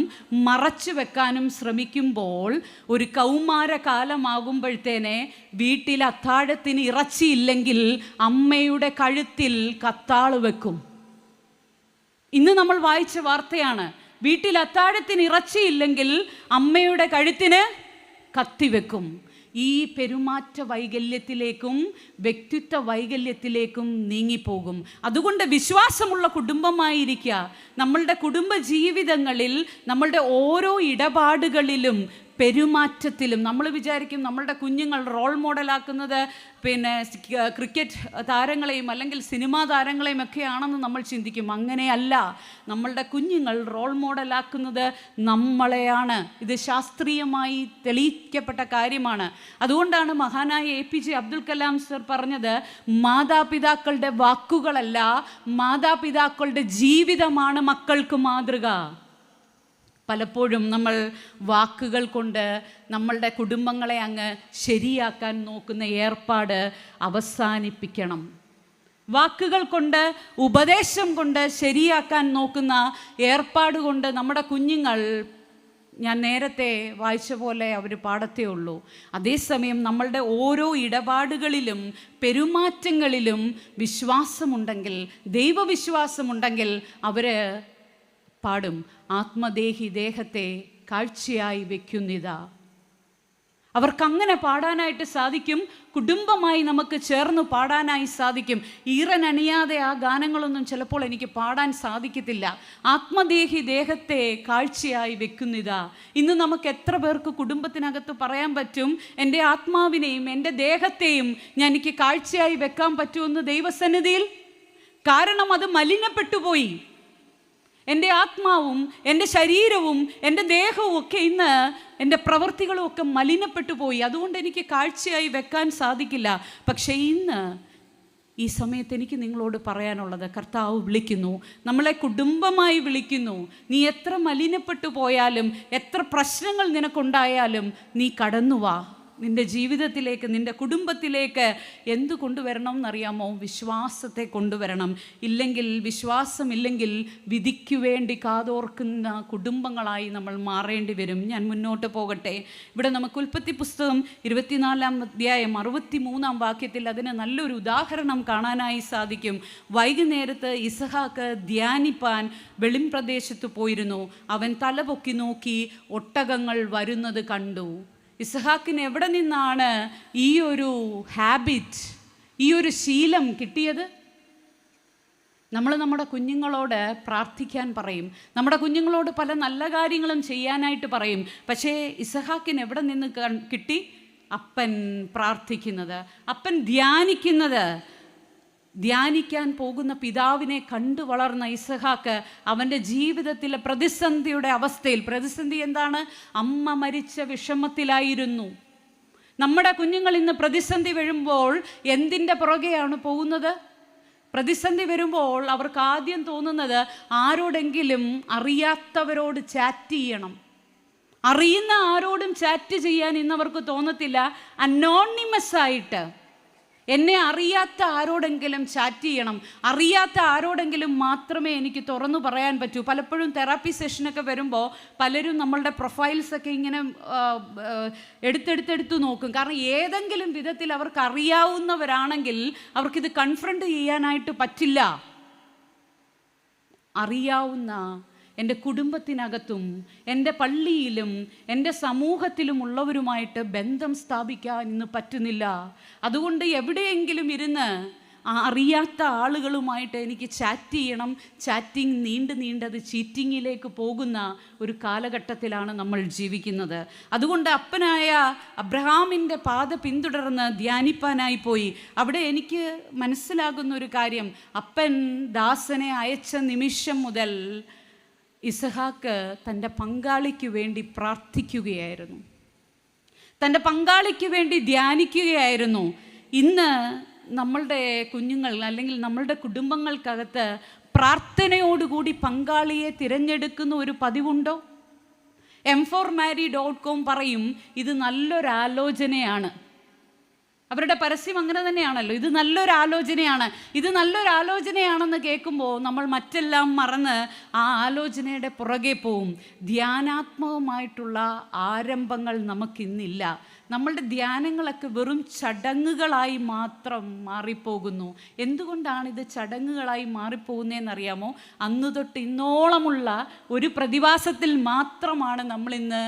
മറച്ചു വെക്കാനും ശ്രമിക്കുമ്പോൾ ഒരു കൗമാരകാലമാകുമ്പോഴത്തേനെ വീട്ടിൽ അത്താഴത്തിന് ഇറച്ചിയില്ലെങ്കിൽ അമ്മയുടെ കഴുത്തിൽ കത്താള് വെക്കും. ഇന്ന് നമ്മൾ വായിച്ച വാർത്തയാണ്. വീട്ടിൽ അത്താഴത്തിന് ഇറച്ചിയില്ലെങ്കിൽ അമ്മയുടെ കഴുത്തിന് കത്തിവെക്കും. ഈ പെരുമാറ്റ വൈകല്യത്തിലേക്കും വ്യക്തിത്വ വൈകല്യത്തിലേക്കും നീങ്ങിപ്പോകും. അതുകൊണ്ട് വിശ്വാസമുള്ള കുടുംബമായിരിക്കുക. നമ്മളുടെ കുടുംബ ജീവിതങ്ങളിൽ, നമ്മളുടെ ഓരോ ഇടപാടുകളിലും പെരുമാറ്റത്തിലും നമ്മൾ വിചാരിക്കും നമ്മളുടെ കുഞ്ഞുങ്ങൾ റോൾ മോഡലാക്കുന്നത് ക്രിക്കറ്റ് താരങ്ങളെയും അല്ലെങ്കിൽ സിനിമാ താരങ്ങളെയും ഒക്കെയാണെന്ന് നമ്മൾ ചിന്തിക്കും. അങ്ങനെയല്ല. നമ്മളുടെ കുഞ്ഞുങ്ങൾ റോൾ മോഡലാക്കുന്നത് നമ്മളെയാണ്. ഇത് ശാസ്ത്രീയമായി തെളിയിക്കപ്പെട്ട കാര്യമാണ്. അതുകൊണ്ടാണ് മഹാനായ APJ അബ്ദുൽ കലാം സർ പറഞ്ഞത്, മാതാപിതാക്കളുടെ വാക്കുകളല്ല, മാതാപിതാക്കളുടെ ജീവിതമാണ് മക്കൾക്ക് മാതൃക. പലപ്പോഴും നമ്മൾ വാക്കുകൾ കൊണ്ട് നമ്മളുടെ കുടുംബങ്ങളെ അങ്ങ് ശരിയാക്കാൻ നോക്കുന്ന ഏർപ്പാട് അവസാനിപ്പിക്കണം. വാക്കുകൾ കൊണ്ട്, ഉപദേശം കൊണ്ട് ശരിയാക്കാൻ നോക്കുന്ന ഏർപ്പാട് കൊണ്ട് നമ്മുടെ കുഞ്ഞുങ്ങൾ, ഞാൻ നേരത്തെ വായിച്ച പോലെ അവർ പാടത്തേ ഉള്ളൂ. അതേസമയം നമ്മളുടെ ഓരോ ഇടപാടുകളിലും പെരുമാറ്റങ്ങളിലും വിശ്വാസമുണ്ടെങ്കിൽ, ദൈവവിശ്വാസമുണ്ടെങ്കിൽ അവർ പാടും, ആത്മദേഹി ദേഹത്തെ കാഴ്ചയായി വെക്കുന്നിതാ. അവർക്കങ്ങനെ പാടാനായിട്ട് സാധിക്കും. കുടുംബമായി നമുക്ക് ചേർന്ന് പാടാനായി സാധിക്കും. ഈറനണിയാതെ ആ ഗാനങ്ങളൊന്നും ചിലപ്പോൾ എനിക്ക് പാടാൻ സാധിക്കത്തില്ല. ആത്മദേഹി ദേഹത്തെ കാഴ്ചയായി വെക്കുന്നിതാ. ഇന്ന് നമുക്ക് എത്ര പേർക്ക് കുടുംബത്തിനകത്ത് പറയാൻ പറ്റും, എൻ്റെ ആത്മാവിനെയും എൻ്റെ ദേഹത്തെയും ഞാൻ എനിക്ക് കാഴ്ചയായി വെക്കാൻ പറ്റുമെന്ന് ദൈവസന്നിധിയിൽ? കാരണം അത് മലിനപ്പെട്ടു പോയി. എൻ്റെ ആത്മാവും എൻ്റെ ശരീരവും എൻ്റെ ദേഹവും ഒക്കെ ഇന്ന് എൻ്റെ പ്രവൃത്തികളും ഒക്കെ മലിനപ്പെട്ടു പോയി. അതുകൊണ്ട് എനിക്ക് കാഴ്ചയായി വെക്കാൻ സാധിക്കില്ല. പക്ഷേ ഇന്ന് ഈ സമയത്ത് എനിക്ക് നിങ്ങളോട് പറയാനുള്ളത്, കർത്താവ് വിളിക്കുന്നു, നമ്മളെ കുടുംബമായി വിളിക്കുന്നു. നീ എത്ര മലിനപ്പെട്ടു പോയാലും, എത്ര പ്രശ്നങ്ങൾ നിനക്കുണ്ടായാലും നീ കടന്നു വാ. നിൻ്റെ ജീവിതത്തിലേക്ക്, നിൻ്റെ കുടുംബത്തിലേക്ക് എന്ത് കൊണ്ടുവരണം എന്നറിയാമോ? വിശ്വാസത്തെ കൊണ്ടുവരണം. ഇല്ലെങ്കിൽ, വിശ്വാസമില്ലെങ്കിൽ വിധിക്കു വേണ്ടി കാതോർക്കുന്ന കുടുംബങ്ങളായി നമ്മൾ മാറേണ്ടി വരും. ഞാൻ മുന്നോട്ട് പോകട്ടെ. ഇവിടെ നമുക്ക് ഉൽപ്പത്തി പുസ്തകം 24-ാം അധ്യായം 63-ാം വാക്യത്തിൽ അതിന് നല്ലൊരു ഉദാഹരണം കാണാനായി സാധിക്കും. വൈകുന്നേരത്ത് ഇസഹാക്ക് ധ്യാനിപ്പാൻ വെളിംപ്രദേശത്ത് പോയിരുന്നു. അവൻ തലപൊക്കി നോക്കി ഒട്ടകങ്ങൾ വരുന്നത് കണ്ടു. ഇസഹാക്കിന് എവിടെ നിന്നാണ് ഈ ഒരു ഹാബിറ്റ്, ഈ ഒരു ശീലം കിട്ടിയത്? നമ്മൾ നമ്മുടെ കുഞ്ഞുങ്ങളോട് പ്രാർത്ഥിക്കാൻ പറയും, നമ്മുടെ കുഞ്ഞുങ്ങളോട് പല നല്ല കാര്യങ്ങളും ചെയ്യാനായിട്ട് പറയും. പക്ഷേ ഇസഹാക്കിന് എവിടെ നിന്ന് കിട്ടി? അപ്പൻ പ്രാർത്ഥിക്കുന്നത്, അപ്പൻ ധ്യാനിക്കുന്നത്. ധ്യാനിക്കാൻ പോകുന്ന പിതാവിനെ കണ്ടു വളർന്ന ഇസഹാക്ക് അവൻ്റെ ജീവിതത്തിലെ പ്രതിസന്ധിയുടെ അവസ്ഥയിൽ, പ്രതിസന്ധി എന്താണ്? അമ്മ മരിച്ച വിഷമത്തിലായിരുന്നു. നമ്മുടെ കുഞ്ഞുങ്ങൾ ഇന്ന് പ്രതിസന്ധി വരുമ്പോൾ എന്തിൻ്റെ പുറകെയാണ് പോകുന്നത്? പ്രതിസന്ധി വരുമ്പോൾ അവർക്ക് ആദ്യം തോന്നുന്നത് ആരോടെങ്കിലും അറിയാത്തവരോട് ചാറ്റ് ചെയ്യണം. അറിയുന്ന ആരോടും ചാറ്റ് ചെയ്യാൻ ഇന്നവർക്ക് തോന്നത്തില്ല. അനോണിമസ് ആയിട്ട് എന്നെ അറിയാത്ത ആരോടെങ്കിലും ചാറ്റ് ചെയ്യണം, അറിയാത്ത ആരോടെങ്കിലും മാത്രമേ എനിക്ക് തുറന്നു പറയാൻ പറ്റൂ. പലപ്പോഴും തെറാപ്പി സെഷനൊക്കെ വരുമ്പോൾ പലരും നമ്മളുടെ പ്രൊഫൈൽസൊക്കെ ഇങ്ങനെ എടുത്തെടുത്തെടുത്ത് നോക്കും. കാരണം ഏതെങ്കിലും വിധത്തിൽ അവർക്ക് അറിയാവുന്നവരാണെങ്കിൽ അവർക്കിത് കൺഫ്രണ്ട് ചെയ്യാനായിട്ട് പറ്റില്ല. അറിയാവുന്ന എൻ്റെ കുടുംബത്തിനകത്തും എൻ്റെ പള്ളിയിലും എൻ്റെ സമൂഹത്തിലുമുള്ളവരുമായിട്ട് ബന്ധം സ്ഥാപിക്കാൻ ഇന്ന് പറ്റുന്നില്ല. അതുകൊണ്ട് എവിടെയെങ്കിലും ഇരുന്ന് അറിയാത്ത ആളുകളുമായിട്ട് എനിക്ക് ചാറ്റ് ചെയ്യണം. ചാറ്റിംഗ് നീണ്ടത് ചീറ്റിങ്ങിലേക്ക് പോകുന്ന ഒരു കാലഘട്ടത്തിലാണ് നമ്മൾ ജീവിക്കുന്നത്. അതുകൊണ്ട് അപ്പനായ അബ്രഹാമിൻ്റെ പാത പിന്തുടർന്ന് ധ്യാനിപ്പാനായി പോയി. അവിടെ എനിക്ക് മനസ്സിലാകുന്ന ഒരു കാര്യം, അപ്പൻ ദാസനെ അയച്ച നിമിഷം മുതൽ ഇസഹാക്ക് തൻ്റെ പങ്കാളിക്ക് വേണ്ടി പ്രാർത്ഥിക്കുകയായിരുന്നു, തൻ്റെ പങ്കാളിക്ക് വേണ്ടി ധ്യാനിക്കുകയായിരുന്നു. ഇന്ന് നമ്മളുടെ കുഞ്ഞുങ്ങൾ അല്ലെങ്കിൽ നമ്മളുടെ കുടുംബങ്ങൾക്കകത്ത് പ്രാർത്ഥനയോടുകൂടി പങ്കാളിയെ തിരഞ്ഞെടുക്കുന്ന ഒരു പതിവുണ്ടോ? m4marry.com പറയും ഇത് നല്ലൊരാലോചനയാണ്. അവരുടെ പരസ്യം അങ്ങനെ തന്നെയാണല്ലോ, ഇത് നല്ലൊരാലോചനയാണ്. ഇത് നല്ലൊരാലോചനയാണെന്ന് കേൾക്കുമ്പോൾ നമ്മൾ മറ്റെല്ലാം മറന്ന് ആ ആലോചനയുടെ പുറകെ പോവും. ധ്യാനാത്മകമായിട്ടുള്ള ആരംഭങ്ങൾ നമുക്കിന്നില്ല. നമ്മളുടെ ധ്യാനങ്ങളൊക്കെ വെറും ചടങ്ങുകളായി മാത്രം മാറിപ്പോകുന്നു. എന്തുകൊണ്ടാണ് ഇത് ചടങ്ങുകളായി മാറിപ്പോകുന്നതെന്നറിയാമോ? അന്നു തൊട്ട് ഇന്നോളമുള്ള ഒരു പ്രതിഭാസത്തിൽ മാത്രമാണ് നമ്മളിന്ന്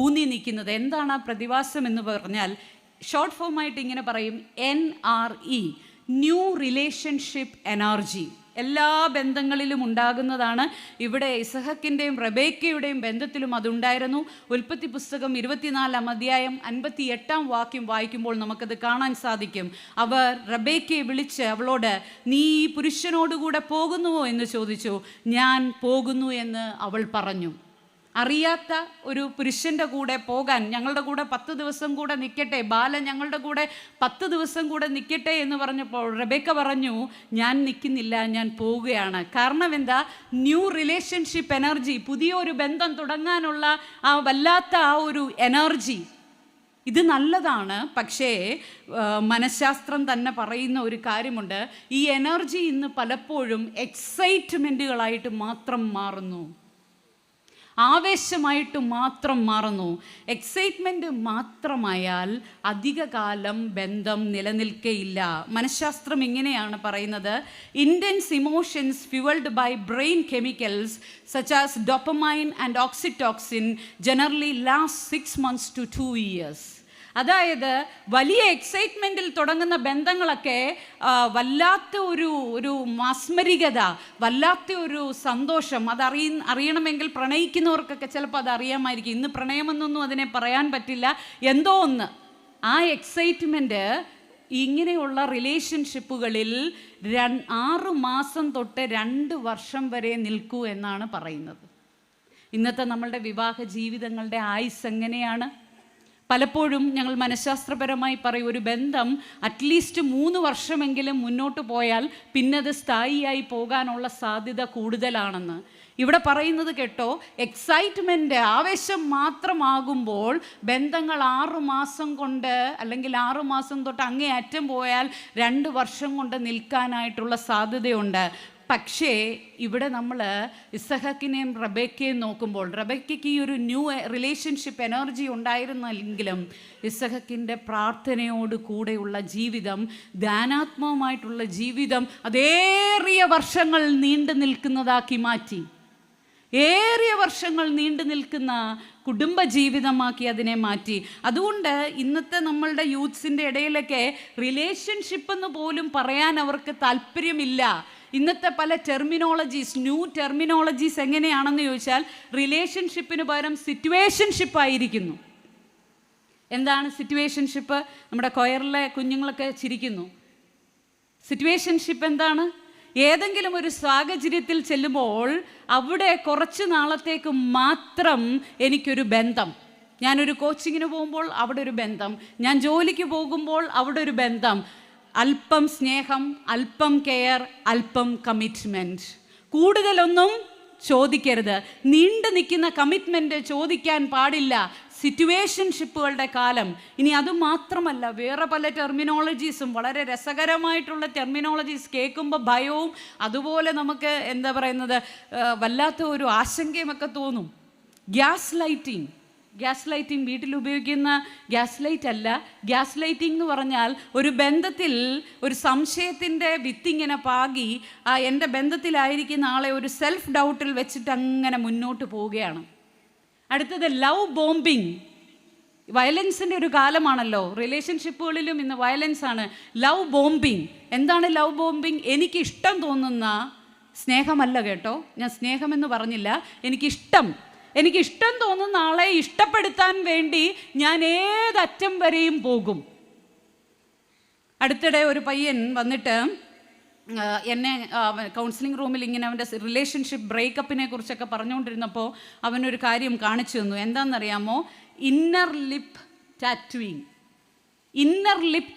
ഊന്നി നിൽക്കുന്നത്. എന്താണ് ആ പ്രതിഭാസം എന്ന് പറഞ്ഞാൽ, ഷോർട്ട് ഫോമായിട്ട് ഇങ്ങനെ പറയും, NRE, ന്യൂ റിലേഷൻഷിപ്പ് എനർജി. എല്ലാ ബന്ധങ്ങളിലും ഉണ്ടാകുന്നതാണ്. ഇവിടെ ഇസഹാക്കിൻ്റെയും റബേക്കയുടെയും ബന്ധത്തിലും അതുണ്ടായിരുന്നു. ഉൽപ്പത്തി പുസ്തകം 24-ാം അധ്യായം 58-ാം വാക്യം വായിക്കുമ്പോൾ നമുക്കത് കാണാൻ സാധിക്കും. അവർ റബേക്കയെ വിളിച്ച് അവളോട്, നീ ഈ പുരുഷനോടുകൂടെ പോകുന്നുവോ എന്ന് ചോദിച്ചു. ഞാൻ പോകുന്നു എന്ന് അവൾ പറഞ്ഞു. അറിയാത്ത ഒരു പുരുഷൻ്റെ കൂടെ പോകാൻ, ഞങ്ങളുടെ കൂടെ 10 ദിവസം കൂടെ നിൽക്കട്ടെ, ബാല ഞങ്ങളുടെ കൂടെ 10 ദിവസം കൂടെ നിൽക്കട്ടെ എന്ന് പറഞ്ഞപ്പോൾ റബേക്ക പറഞ്ഞു, ഞാൻ നിൽക്കുന്നില്ല, ഞാൻ പോവുകയാണ്. കാരണം എന്താ? ന്യൂ റിലേഷൻഷിപ്പ് എനർജി, പുതിയൊരു ബന്ധം തുടങ്ങാനുള്ള ആ വല്ലാത്ത ആ ഒരു എനർജി. ഇത് നല്ലതാണ്. പക്ഷേ മനഃശാസ്ത്രം തന്നെ പറയുന്ന ഒരു കാര്യമുണ്ട്, ഈ എനർജി ഇന്ന് പലപ്പോഴും എക്സൈറ്റ്മെൻറ്റുകളായിട്ട് മാത്രം മാറുന്നു, ആവേശമായിട്ട് മാത്രം മാറുന്നു. എക്സൈറ്റ്മെൻറ്റ് മാത്രമായാൽ അധികകാലം ബന്ധം നിലനിൽക്കയില്ല. മനഃശാസ്ത്രം ഇങ്ങനെയാണ് പറയുന്നത്, intense emotions fuelled by brain chemicals such as dopamine and oxytocin generally last 6 months to 2 years. അതായത് വലിയ എക്സൈറ്റ്മെൻറ്റിൽ തുടങ്ങുന്ന ബന്ധങ്ങളൊക്കെ വല്ലാത്ത ഒരു മാസ്മരികത, വല്ലാത്ത ഒരു സന്തോഷം, അറിയണമെങ്കിൽ പ്രണയിക്കുന്നവർക്കൊക്കെ ചിലപ്പോൾ അത് അറിയാമായിരിക്കും. ഇന്ന് പ്രണയമെന്നൊന്നും അതിനെ പറയാൻ പറ്റില്ല, എന്തോ ഒന്ന്. ആ എക്സൈറ്റ്മെൻറ്റ് ഇങ്ങനെയുള്ള റിലേഷൻഷിപ്പുകളിൽ 6 മാസം തൊട്ട് 2 വർഷം വരെ നിൽക്കൂ എന്നാണ് പറയുന്നത്. ഇന്നത്തെ നമ്മളുടെ വിവാഹ ജീവിതങ്ങളുടെ ആയുസ് എങ്ങനെയാണ്? പലപ്പോഴും ഞങ്ങൾ മനഃശാസ്ത്രപരമായി പറയും, ഒരു ബന്ധം അറ്റ്ലീസ്റ്റ് 3 വർഷമെങ്കിലും മുന്നോട്ട് പോയാൽ പിന്നെ അത് സ്ഥായിയായി പോകാനുള്ള സാധ്യത കൂടുതലാണെന്ന്. ഇവിടെ പറയുന്നത് കേട്ടോ, എക്സൈറ്റ്മെൻറ്റ്, ആവേശം മാത്രമാകുമ്പോൾ ബന്ധങ്ങൾ 6 മാസം കൊണ്ട് അല്ലെങ്കിൽ 6 മാസം തൊട്ട് അങ്ങേ അറ്റം പോയാൽ 2 വർഷം കൊണ്ട് നിൽക്കാനായിട്ടുള്ള സാധ്യതയുണ്ട്. പക്ഷേ ഇവിടെ നമ്മൾ ഇസഹാക്കിനെയും റബേക്കയും നോക്കുമ്പോൾ, റബേക്കയ്ക്ക് ഈ ഒരു ന്യൂ റിലേഷൻഷിപ്പ് എനർജി ഉണ്ടായിരുന്നെങ്കിലും ഇസഹാക്കിൻ്റെ പ്രാർത്ഥനയോട് കൂടെയുള്ള ജീവിതം, ധ്യാനാത്മകമായിട്ടുള്ള ജീവിതം അതേറിയ വർഷങ്ങൾ നീണ്ടു നിൽക്കുന്നതാക്കി മാറ്റി. ഏറിയ വർഷങ്ങൾ നീണ്ടു നിൽക്കുന്ന കുടുംബജീവിതമാക്കി അതിനെ മാറ്റി. അതുകൊണ്ട് ഇന്നത്തെ നമ്മളുടെ യൂത്ത്സിൻ്റെ ഇടയിലൊക്കെ റിലേഷൻഷിപ്പ് എന്ന് പോലും പറയാൻ അവർക്ക് താല്പര്യമില്ല. ഇന്നത്തെ പല ടെർമിനോളജീസ്, ന്യൂ ടെർമിനോളജീസ് എങ്ങനെയാണെന്ന് ചോദിച്ചാൽ, റിലേഷൻഷിപ്പിന് പകരം സിറ്റുവേഷൻഷിപ്പ് ആയിരിക്കുന്നു. എന്താണ് സിറ്റുവേഷൻഷിപ്പ്? നമ്മുടെ കൊയറിലെ കുഞ്ഞുങ്ങളൊക്കെ ചിരിക്കുന്നു. സിറ്റുവേഷൻഷിപ്പ് എന്താണ്? ഏതെങ്കിലും ഒരു സാഹചര്യത്തിൽ ചെല്ലുമ്പോൾ അവിടെ കുറച്ച് നാളത്തേക്ക് മാത്രം എനിക്കൊരു ബന്ധം. ഞാനൊരു കോച്ചിങ്ങിന് പോകുമ്പോൾ അവിടെ ഒരു ബന്ധം, ഞാൻ ജോലിക്ക് പോകുമ്പോൾ അവിടെ ഒരു ബന്ധം. അല്പം സ്നേഹം, അല്പം കെയർ, അല്പം കമ്മിറ്റ്മെൻറ്റ്. കൂടുതലൊന്നും ചോദിക്കരുത്. നീണ്ടു നിൽക്കുന്ന കമ്മിറ്റ്മെൻറ്റ് ചോദിക്കാൻ പാടില്ല. സിറ്റുവേഷൻഷിപ്പുകളുടെ കാലം. ഇനി അതുമാത്രമല്ല, വേറെ പല ടെർമിനോളജീസും, വളരെ രസകരമായിട്ടുള്ള ടെർമിനോളജീസ് കേൾക്കുമ്പോൾ ഭയവും അതുപോലെ നമുക്ക് എന്താ പറയുന്നത് വല്ലാത്ത ഒരു ആശങ്കയുമൊക്കെ തോന്നും. ഗ്യാസ് ലൈറ്റിംഗ് വീട്ടിൽ ഉപയോഗിക്കുന്ന ഗ്യാസ് ലൈറ്റ് അല്ല. ഗ്യാസ് ലൈറ്റിംഗ് എന്ന് പറഞ്ഞാൽ ഒരു ബന്ധത്തിൽ ഒരു സംശയത്തിൻ്റെ വിത്തിങ്ങനെ പാകി എൻ്റെ ബന്ധത്തിലായിരിക്കുന്ന ആളെ ഒരു സെൽഫ് ഡൗട്ടിൽ വെച്ചിട്ട് അങ്ങനെ മുന്നോട്ട് പോവുകയാണ്. അടുത്തത് ലവ് ബോംബിങ്. വയലൻസിൻ്റെ ഒരു കാലമാണല്ലോ, റിലേഷൻഷിപ്പുകളിലും ഇന്ന് വയലൻസ് ആണ്. Love bombing. എന്താണ് ലവ് ബോംബിങ്? എനിക്ക് ഇഷ്ടം തോന്നുന്ന, സ്നേഹമല്ല കേട്ടോ, ഞാൻ സ്നേഹമെന്ന് പറഞ്ഞില്ല, എനിക്കിഷ്ടം തോന്നുന്ന ആളെ ഇഷ്ടപ്പെടുത്താൻ വേണ്ടി ഞാൻ ഏതറ്റം വരെയും പോകും. അടുത്തിടെ ഒരു പയ്യൻ വന്നിട്ട് എന്നെ കൗൺസിലിംഗ് റൂമിൽ ഇങ്ങനെ അവൻ്റെ റിലേഷൻഷിപ്പ് ബ്രേക്കപ്പിനെ കുറിച്ചൊക്കെ പറഞ്ഞുകൊണ്ടിരുന്നപ്പോൾ അവനൊരു കാര്യം കാണിച്ചു തന്നു. എന്താണെന്നറിയാമോ? ഇന്നർ ലിപ്പ്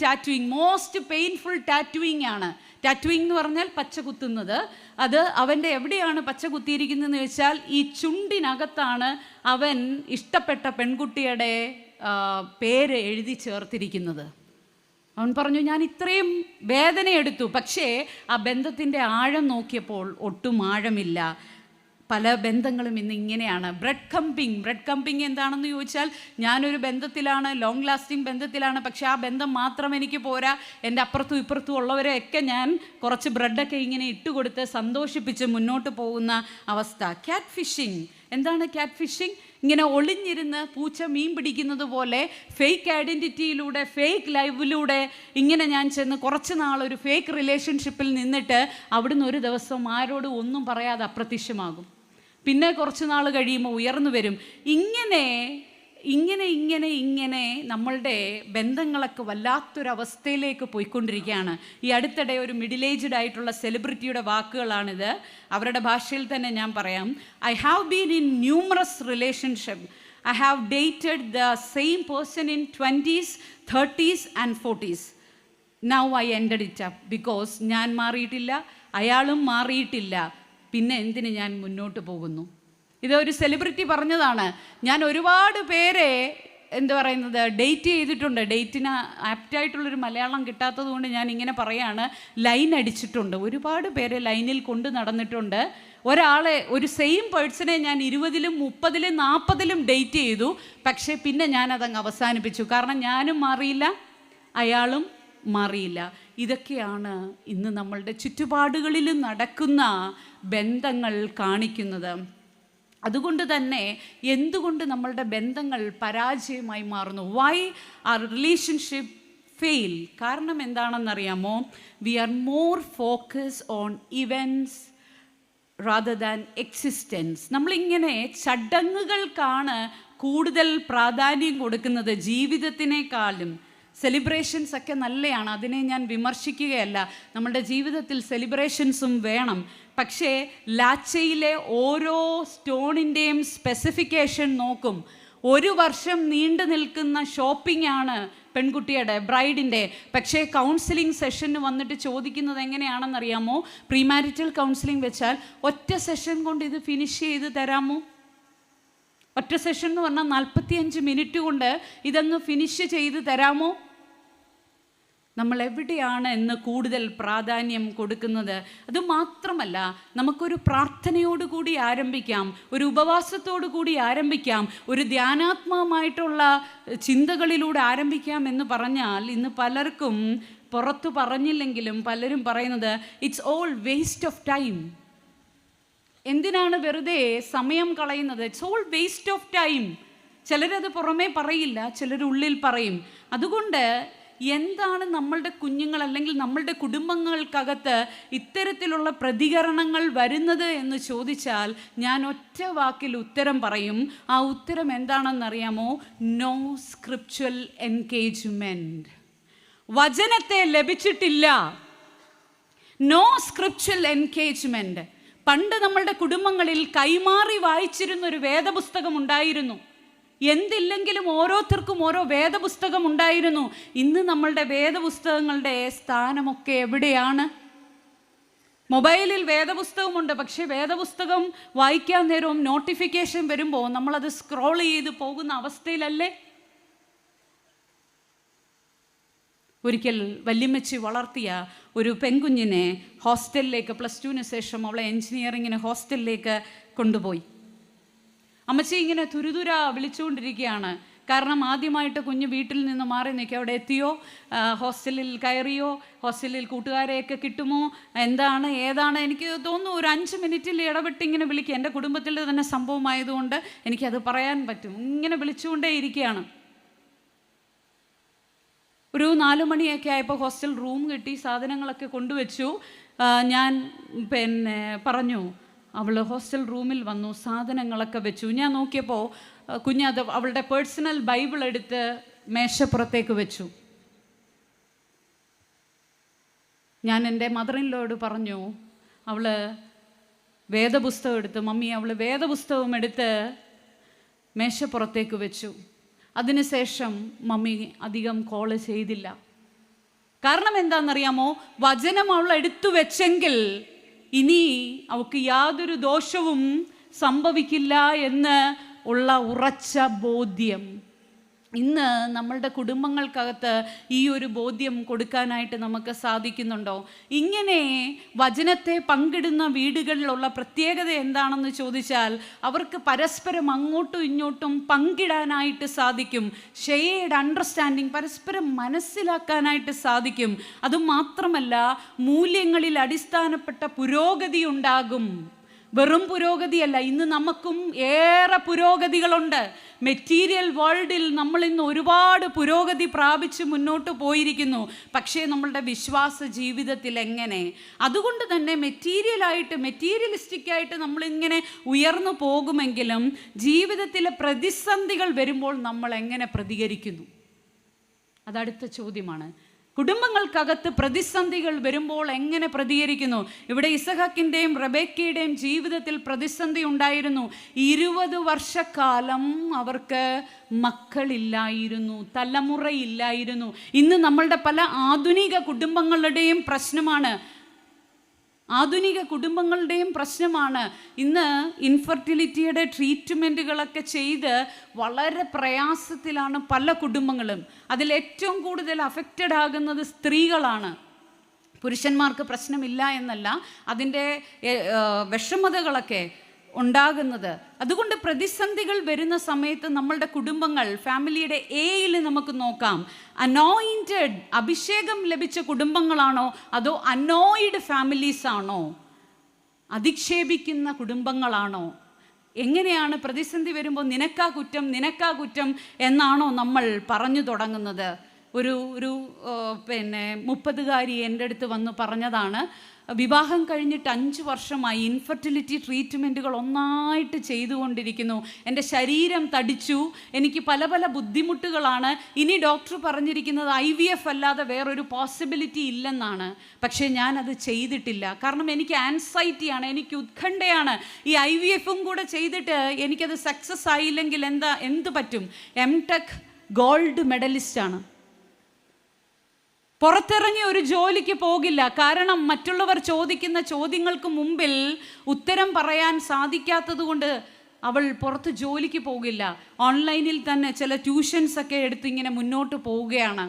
ടാറ്റുവിങ് മോസ്റ്റ് പെയിൻഫുൾ ടാറ്റുവിങ് ആണ്. ടാറ്റുവിങ് എന്ന് പറഞ്ഞാൽ പച്ച കുത്തുന്നത്. അത് അവൻ്റെ എവിടെയാണ് പച്ച കുത്തിയിരിക്കുന്നതെന്ന് വെച്ചാൽ ഈ ചുണ്ടിനകത്താണ് അവൻ ഇഷ്ടപ്പെട്ട പെൺകുട്ടിയുടെ പേര് എഴുതി ചേർത്തിരിക്കുന്നത്. അവൻ പറഞ്ഞു, ഞാൻ ഇത്രയും വേദനയെടുത്തു, പക്ഷേ ആ ബന്ധത്തിൻ്റെ ആഴം നോക്കിയപ്പോൾ ഒട്ടും ആഴമില്ല. പല ബന്ധങ്ങളും ഇന്ന് ഇങ്ങനെയാണ്. ബ്രെഡ് കമ്പിങ് എന്താണെന്ന് ചോദിച്ചാൽ, ഞാനൊരു ബന്ധത്തിലാണ്, ലോങ് ലാസ്റ്റിംഗ് ബന്ധത്തിലാണ്, പക്ഷേ ആ ബന്ധം മാത്രം എനിക്ക് പോരാ, എൻ്റെ അപ്പുറത്തും ഇപ്പുറത്തും ഉള്ളവരെയൊക്കെ ഞാൻ കുറച്ച് ബ്രെഡൊക്കെ ഇങ്ങനെ ഇട്ടുകൊടുത്ത് സന്തോഷിപ്പിച്ച് മുന്നോട്ട് പോകുന്ന അവസ്ഥ. Cat fishing. എന്താണ് ക്യാറ്റ് ഫിഷിങ്? ഇങ്ങനെ ഒളിഞ്ഞിരുന്ന് പൂച്ച മീൻ പിടിക്കുന്നത് പോലെ ഫേക്ക് ഐഡൻറ്റിറ്റിയിലൂടെ, ഫേക്ക് ലൈവിലൂടെ ഇങ്ങനെ ഞാൻ ചെന്ന് കുറച്ച് നാൾ ഒരു ഫേക്ക് റിലേഷൻഷിപ്പിൽ നിന്നിട്ട് അവിടുന്ന് ഒരു ദിവസം ആരോടും ഒന്നും പറയാതെ അപ്രത്യക്ഷമാകും. പിന്നെ കുറച്ച് നാൾ കഴിയുമ്പോൾ ഉയർന്നു വരും. ഇങ്ങനെ നമ്മളുടെ ബന്ധങ്ങളൊക്കെ വല്ലാത്തൊരവസ്ഥയിലേക്ക് പോയിക്കൊണ്ടിരിക്കുകയാണ്. ഈ അടുത്തിടെ ഒരു മിഡിൽ ഏജ്ഡ് ആയിട്ടുള്ള സെലിബ്രിറ്റിയുടെ വാക്കുകളാണിത്. അവരുടെ ഭാഷയിൽ തന്നെ ഞാൻ പറയാം. I have been in numerous relationship. I have dated the same person in 20s, 30s and 40s. Now I ended it up because ഞാൻ മാറിയിട്ടില്ല, അയാളും മാറിയിട്ടില്ല, പിന്നെ എന്തിന് ഞാൻ മുന്നോട്ട് പോകുന്നു? ഇതൊരു സെലിബ്രിറ്റി പറഞ്ഞതാണ്. ഞാൻ ഒരുപാട് പേരെ ഡേറ്റ് ചെയ്തിട്ടുണ്ട്. ഡേറ്റിന് ആപ്റ്റായിട്ടുള്ളൊരു മലയാളം കിട്ടാത്തത് കൊണ്ട് ഞാൻ ഇങ്ങനെ പറയാണ്, ലൈൻ അടിച്ചിട്ടുണ്ട്. ഒരുപാട് പേരെ ലൈനിൽ കൊണ്ട് നടന്നിട്ടുണ്ട്. ഒരാളെ, ഒരു സെയിം പേഴ്സണെ ഞാൻ 20-ലും 30-ലും 40-ലും ഡേറ്റ് ചെയ്തു, പക്ഷേ പിന്നെ ഞാനതങ്ങ് അവസാനിപ്പിച്ചു. കാരണം ഞാനും മാറിയില്ല, അയാളും മാറിയില്ല. ഇതൊക്കെയാണ് ഇന്ന് നമ്മളുടെ ചുറ്റുപാടുകളിൽ നടക്കുന്ന ബന്ധങ്ങൾ കാണിക്കുന്നത്. അതുകൊണ്ട് തന്നെ എന്തുകൊണ്ട് നമ്മളുടെ ബന്ധങ്ങൾ പരാജയമായി മാറുന്നു? Why are relationship fail? കാരണം എന്താണെന്നറിയാമോ? We are more focus on events rather than existence. നമ്മളിങ്ങനെ ചടങ്ങുകൾക്കാണ് കൂടുതൽ പ്രാധാന്യം കൊടുക്കുന്നത് ജീവിതത്തിനേക്കാളും. സെലിബ്രേഷൻസ് ഒക്കെ നല്ലതാണ്, അതിനെ ഞാൻ വിമർശിക്കുകയല്ല. നമ്മളുടെ ജീവിതത്തിൽ സെലിബ്രേഷൻസും വേണം. പക്ഷേ ലാച്ചയിലെ ഓരോ സ്റ്റോണിൻ്റെയും സ്പെസിഫിക്കേഷൻ നോക്കും. 1 വർഷം നീണ്ടു നിൽക്കുന്ന ഷോപ്പിംഗ് ആണ് പെൺകുട്ടിയുടെ, ബ്രൈഡിൻ്റെ. പക്ഷേ കൗൺസിലിംഗ് സെഷന് വന്നിട്ട് ചോദിക്കുന്നത് എങ്ങനെയാണെന്നറിയാമോ? പ്രീമാരിറ്റൽ കൗൺസിലിംഗ് വെച്ചാൽ ഒറ്റ സെഷൻ കൊണ്ട് ഇത് ഫിനിഷ് ചെയ്ത് തരാമോ? ഒറ്റ സെഷൻ എന്ന് പറഞ്ഞാൽ 45 മിനിറ്റ് കൊണ്ട് ഇതങ്ങ് ഫിനിഷ് ചെയ്ത് തരാമോ? നമ്മൾ എവിടെയാണ് എന്ന് കൂടുതൽ പ്രാധാന്യം കൊടുക്കുന്നത്? അതുമാത്രമല്ല, നമുക്കൊരു പ്രാർത്ഥനയോടുകൂടി ആരംഭിക്കാം, ഒരു ഉപവാസത്തോടു കൂടി ആരംഭിക്കാം, ഒരു ധ്യാനാത്മകമായിട്ടുള്ള ചിന്തകളിലൂടെ ആരംഭിക്കാം എന്ന് പറഞ്ഞാൽ ഇന്ന് പലർക്കും പുറത്തു പറഞ്ഞില്ലെങ്കിലും പലരും പറയുന്നത് it's all waste of time. എന്തിനാണ് വെറുതെ സമയം കളയുന്നത്? It's all waste of time. ചിലരത് പുറമേ പറയില്ല, ചിലരുള്ളിൽ പറയും. അതുകൊണ്ട് എന്താണ് നമ്മളുടെ കുഞ്ഞുങ്ങൾ അല്ലെങ്കിൽ നമ്മളുടെ കുടുംബങ്ങൾക്കകത്ത് ഇത്തരത്തിലുള്ള പ്രതികരണങ്ങൾ വരുന്നത് എന്ന് ചോദിച്ചാൽ ഞാൻ ഒറ്റ വാക്കിൽ ഉത്തരം പറയും. ആ ഉത്തരം എന്താണെന്നറിയാമോ? No scriptural engagement. വചനത്തെ ലഭിച്ചിട്ടില്ല. No scriptural engagement. പണ്ട് നമ്മളുടെ കുടുംബങ്ങളിൽ കൈമാറി വായിച്ചിരുന്നൊരു വേദപുസ്തകം ഉണ്ടായിരുന്നു. എന്തില്ലെങ്കിലും ഓരോരുത്തർക്കും ഓരോ വേദപുസ്തകം ഉണ്ടായിരുന്നു. ഇന്ന് നമ്മളുടെ വേദപുസ്തകങ്ങളുടെ സ്ഥാനമൊക്കെ എവിടെയാണ്? മൊബൈലിൽ വേദപുസ്തകമുണ്ട്, പക്ഷേ വേദപുസ്തകം വായിക്കാൻ നേരവും നോട്ടിഫിക്കേഷൻ വരുമ്പോൾ നമ്മളത് സ്ക്രോൾ ചെയ്ത് പോകുന്ന അവസ്ഥയിലല്ലേ? ഒരിക്കൽ വല്യമ്മച്ചി വളർത്തിയ ഒരു പെൺകുഞ്ഞിനെ ഹോസ്റ്റലിലേക്ക്, +2 ശേഷം അവളെ എൻജിനീയറിങ്ങിന് ഹോസ്റ്റലിലേക്ക് കൊണ്ടുപോയി. അമ്മച്ചി ഇങ്ങനെ തുരുതുര വിളിച്ചുകൊണ്ടിരിക്കുകയാണ്. കാരണം ആദ്യമായിട്ട് കുഞ്ഞ് വീട്ടിൽ നിന്ന് മാറി നിൽക്കുക. അവിടെ എത്തിയോ, ഹോസ്റ്റലിൽ കയറിയോ, ഹോസ്റ്റലിൽ കൂട്ടുകാരെയൊക്കെ കിട്ടുമോ, എന്താണ് ഏതാണ്, എനിക്ക് തോന്നുന്നു ഒരു 5 മിനിറ്റിൽ ഇടപെട്ട് ഇങ്ങനെ വിളിക്കുക. എൻ്റെ കുടുംബത്തിൽ തന്നെ സംഭവമായതുകൊണ്ട് എനിക്കത് പറയാൻ പറ്റും. ഇങ്ങനെ വിളിച്ചുകൊണ്ടേ ഇരിക്കുകയാണ്. ഒരു 4 മണിയൊക്കെ ആയപ്പോൾ ഹോസ്റ്റൽ റൂം കിട്ടി, സാധനങ്ങളൊക്കെ കൊണ്ടുവച്ചു. ഞാൻ പറഞ്ഞു, അവൾ ഹോസ്റ്റൽ റൂമിൽ വന്നു, സാധനങ്ങളൊക്കെ വെച്ചു. ഞാൻ നോക്കിയപ്പോൾ കുഞ്ഞത് അവളുടെ പേഴ്സണൽ ബൈബിൾ എടുത്ത് മേശപ്പുറത്തേക്ക് വെച്ചു. ഞാൻ എൻ്റെ മദറിൻലോട് പറഞ്ഞു, അവൾ വേദപുസ്തകം എടുത്ത്, മമ്മി അവൾ വേദപുസ്തകം എടുത്ത് മേശപ്പുറത്തേക്ക് വെച്ചു. അതിനുശേഷം മമ്മി അധികം കോള് ചെയ്തില്ല. കാരണം എന്താണെന്നറിയാമോ? വചനം അവൾ എടുത്തു വെച്ചെങ്കിൽ ഇനി അവൾക്ക് യാതൊരു ദോഷവും സംഭവിക്കില്ല എന്ന് ഉള്ള ഉറച്ച ബോധ്യം. ഇന്ന് നമ്മളുടെ കുടുംബങ്ങൾക്കകത്ത് ഈ ഒരു ബോധ്യം കൊടുക്കാനായിട്ട് നമുക്ക് സാധിക്കുന്നുണ്ടോ? ഇങ്ങനെ വചനത്തെ പങ്കിടുന്ന വീടുകളിലുള്ള പ്രത്യേകത എന്താണെന്ന് ചോദിച്ചാൽ, അവർക്ക് പരസ്പരം അങ്ങോട്ടും ഇങ്ങോട്ടും പങ്കിടാനായിട്ട് സാധിക്കും. ഷെയർഡ് അണ്ടർസ്റ്റാൻഡിങ്, പരസ്പരം മനസ്സിലാക്കാനായിട്ട് സാധിക്കും. അതുമാത്രമല്ല, മൂല്യങ്ങളിൽ അടിസ്ഥാനപ്പെട്ട പുരോഗതി ഉണ്ടാകും. വെറും പുരോഗതിയല്ല, ഇന്ന് നമുക്കും ഏറെ പുരോഗതികളുണ്ട്. മെറ്റീരിയൽ വേൾഡിൽ നമ്മൾ ഇന്ന് ഒരുപാട് പുരോഗതി പ്രാപിച്ച് മുന്നോട്ട് പോയിരിക്കുന്നു. പക്ഷേ നമ്മളുടെ വിശ്വാസ ജീവിതത്തിൽ എങ്ങനെ? അതുകൊണ്ട് തന്നെ മെറ്റീരിയലിസ്റ്റിക്കായിട്ട് നമ്മളിങ്ങനെ ഉയർന്നു പോകുമെങ്കിലും ജീവിതത്തിലെ പ്രതിസന്ധികൾ വരുമ്പോൾ നമ്മൾ എങ്ങനെ പ്രതികരിക്കുന്നു? അതടുത്ത ചോദ്യമാണ്. കുടുംബങ്ങൾക്കകത്ത് പ്രതിസന്ധികൾ വരുമ്പോൾ എങ്ങനെ പ്രതികരിക്കുന്നു? ഇവിടെ ഇസഹാക്കിൻ്റെയും റെബേക്കയുടെയും ജീവിതത്തിൽ പ്രതിസന്ധി ഉണ്ടായിരുന്നു. 20 വർഷക്കാലം അവർക്ക് മക്കളില്ലായിരുന്നു, തലമുറയില്ലായിരുന്നു. ഇന്ന് നമ്മളുടെ പല ആധുനിക കുടുംബങ്ങളുടെയും പ്രശ്നമാണ്. ഇന്ന് ഇൻഫെർട്ടിലിറ്റിയുടെ ട്രീറ്റ്മെൻറ്റുകളൊക്കെ ചെയ്ത് വളരെ പ്രയാസത്തിലാണ് പല കുടുംബങ്ങളും. അതിലേറ്റവും കൂടുതൽ അഫക്റ്റഡ് ആകുന്നത് സ്ത്രീകളാണ്. പുരുഷന്മാർക്ക് പ്രശ്നമില്ല എന്നല്ല, അതിൻ്റെ വിഷമതകളൊക്കെ ഉണ്ടാകുന്നത്. അതുകൊണ്ട് പ്രതിസന്ധികൾ വരുന്ന സമയത്ത് നമ്മളുടെ കുടുംബങ്ങൾ, ഫാമിലിയുടെ എയിൽ നമുക്ക് നോക്കാം. അനോയിൻറ്റഡ്, അഭിഷേകം ലഭിച്ച കുടുംബങ്ങളാണോ അതോ അനോയിഡ് ഫാമിലീസ് ആണോ? അധിക്ഷേപിക്കുന്ന കുടുംബങ്ങളാണോ? എങ്ങനെയാണ് പ്രതിസന്ധി വരുമ്പോൾ നിനക്കാ കുറ്റം എന്നാണോ നമ്മൾ പറഞ്ഞു തുടങ്ങുന്നത്? ഒരു 30കാരി എൻ്റെ അടുത്ത് വന്ന് പറഞ്ഞതാണ്, വിവാഹം കഴിഞ്ഞിട്ട് 5 വർഷമായി ഇൻഫെർട്ടിലിറ്റി ട്രീറ്റ്മെൻറ്റുകൾ ഒന്നായിട്ട് ചെയ്തുകൊണ്ടിരിക്കുന്നു. എൻ്റെ ശരീരം തടിച്ചു, എനിക്ക് പല ബുദ്ധിമുട്ടുകളാണ്. ഇനി ഡോക്ടർ പറഞ്ഞിരിക്കുന്നത് IVF അല്ലാതെ വേറൊരു പോസിബിലിറ്റി ഇല്ലെന്നാണ്. പക്ഷേ ഞാനത് ചെയ്തിട്ടില്ല. കാരണം എനിക്ക് ആൻസൈറ്റിയാണ്, എനിക്ക് ഉത്കണ്ഠയാണ്. ഈ IVFും കൂടെ ചെയ്തിട്ട് എനിക്കത് സക്സസ് ആയില്ലെങ്കിൽ എന്ത് പറ്റും? MTech ഗോൾഡ് മെഡലിസ്റ്റാണ്. പുറത്തിറങ്ങി ഒരു ജോലിക്ക് പോകില്ല. കാരണം മറ്റുള്ളവർ ചോദിക്കുന്ന ചോദ്യങ്ങൾക്ക് മുമ്പിൽ ഉത്തരം പറയാൻ സാധിക്കാത്തത് കൊണ്ട് അവൾ പുറത്ത് ജോലിക്ക് പോകില്ല. ഓൺലൈനിൽ തന്നെ ചില ട്യൂഷൻസ് ഒക്കെ എടുത്ത് ഇങ്ങനെ മുന്നോട്ട് പോവുകയാണ്.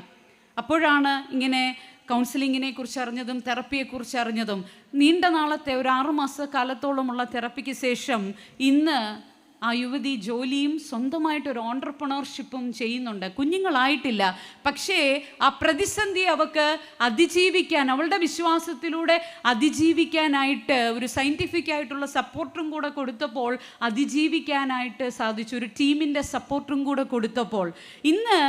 അപ്പോഴാണ് ഇങ്ങനെ കൗൺസിലിങ്ങിനെ കുറിച്ച് അറിഞ്ഞതും തെറപ്പിയെക്കുറിച്ച് അറിഞ്ഞതും. നീണ്ട നാളത്തെ ഒരു 6 മാസക്കാലത്തോളമുള്ള തെറപ്പിക്ക് ശേഷം ഇന്ന് ആ യുവതി ജോലിയും സ്വന്തമായിട്ടൊരു ഓൺട്രപ്രണർഷിപ്പും ചെയ്യുന്നുണ്ട്. കുഞ്ഞുങ്ങളായിട്ടില്ല, പക്ഷേ ആ പ്രതിസന്ധി അവൾക്ക് അതിജീവിക്കാൻ, അവളുടെ വിശ്വാസത്തിലൂടെ അതിജീവിക്കാനായിട്ട് ഒരു സയൻറ്റിഫിക് ആയിട്ടുള്ള സപ്പോർട്ടും കൂടെ കൊടുത്തപ്പോൾ അതിജീവിക്കാനായിട്ട് സാധിച്ചു. ഒരു ടീമിൻ്റെ സപ്പോർട്ടും കൂടെ കൊടുത്തപ്പോൾ ഇന്ന്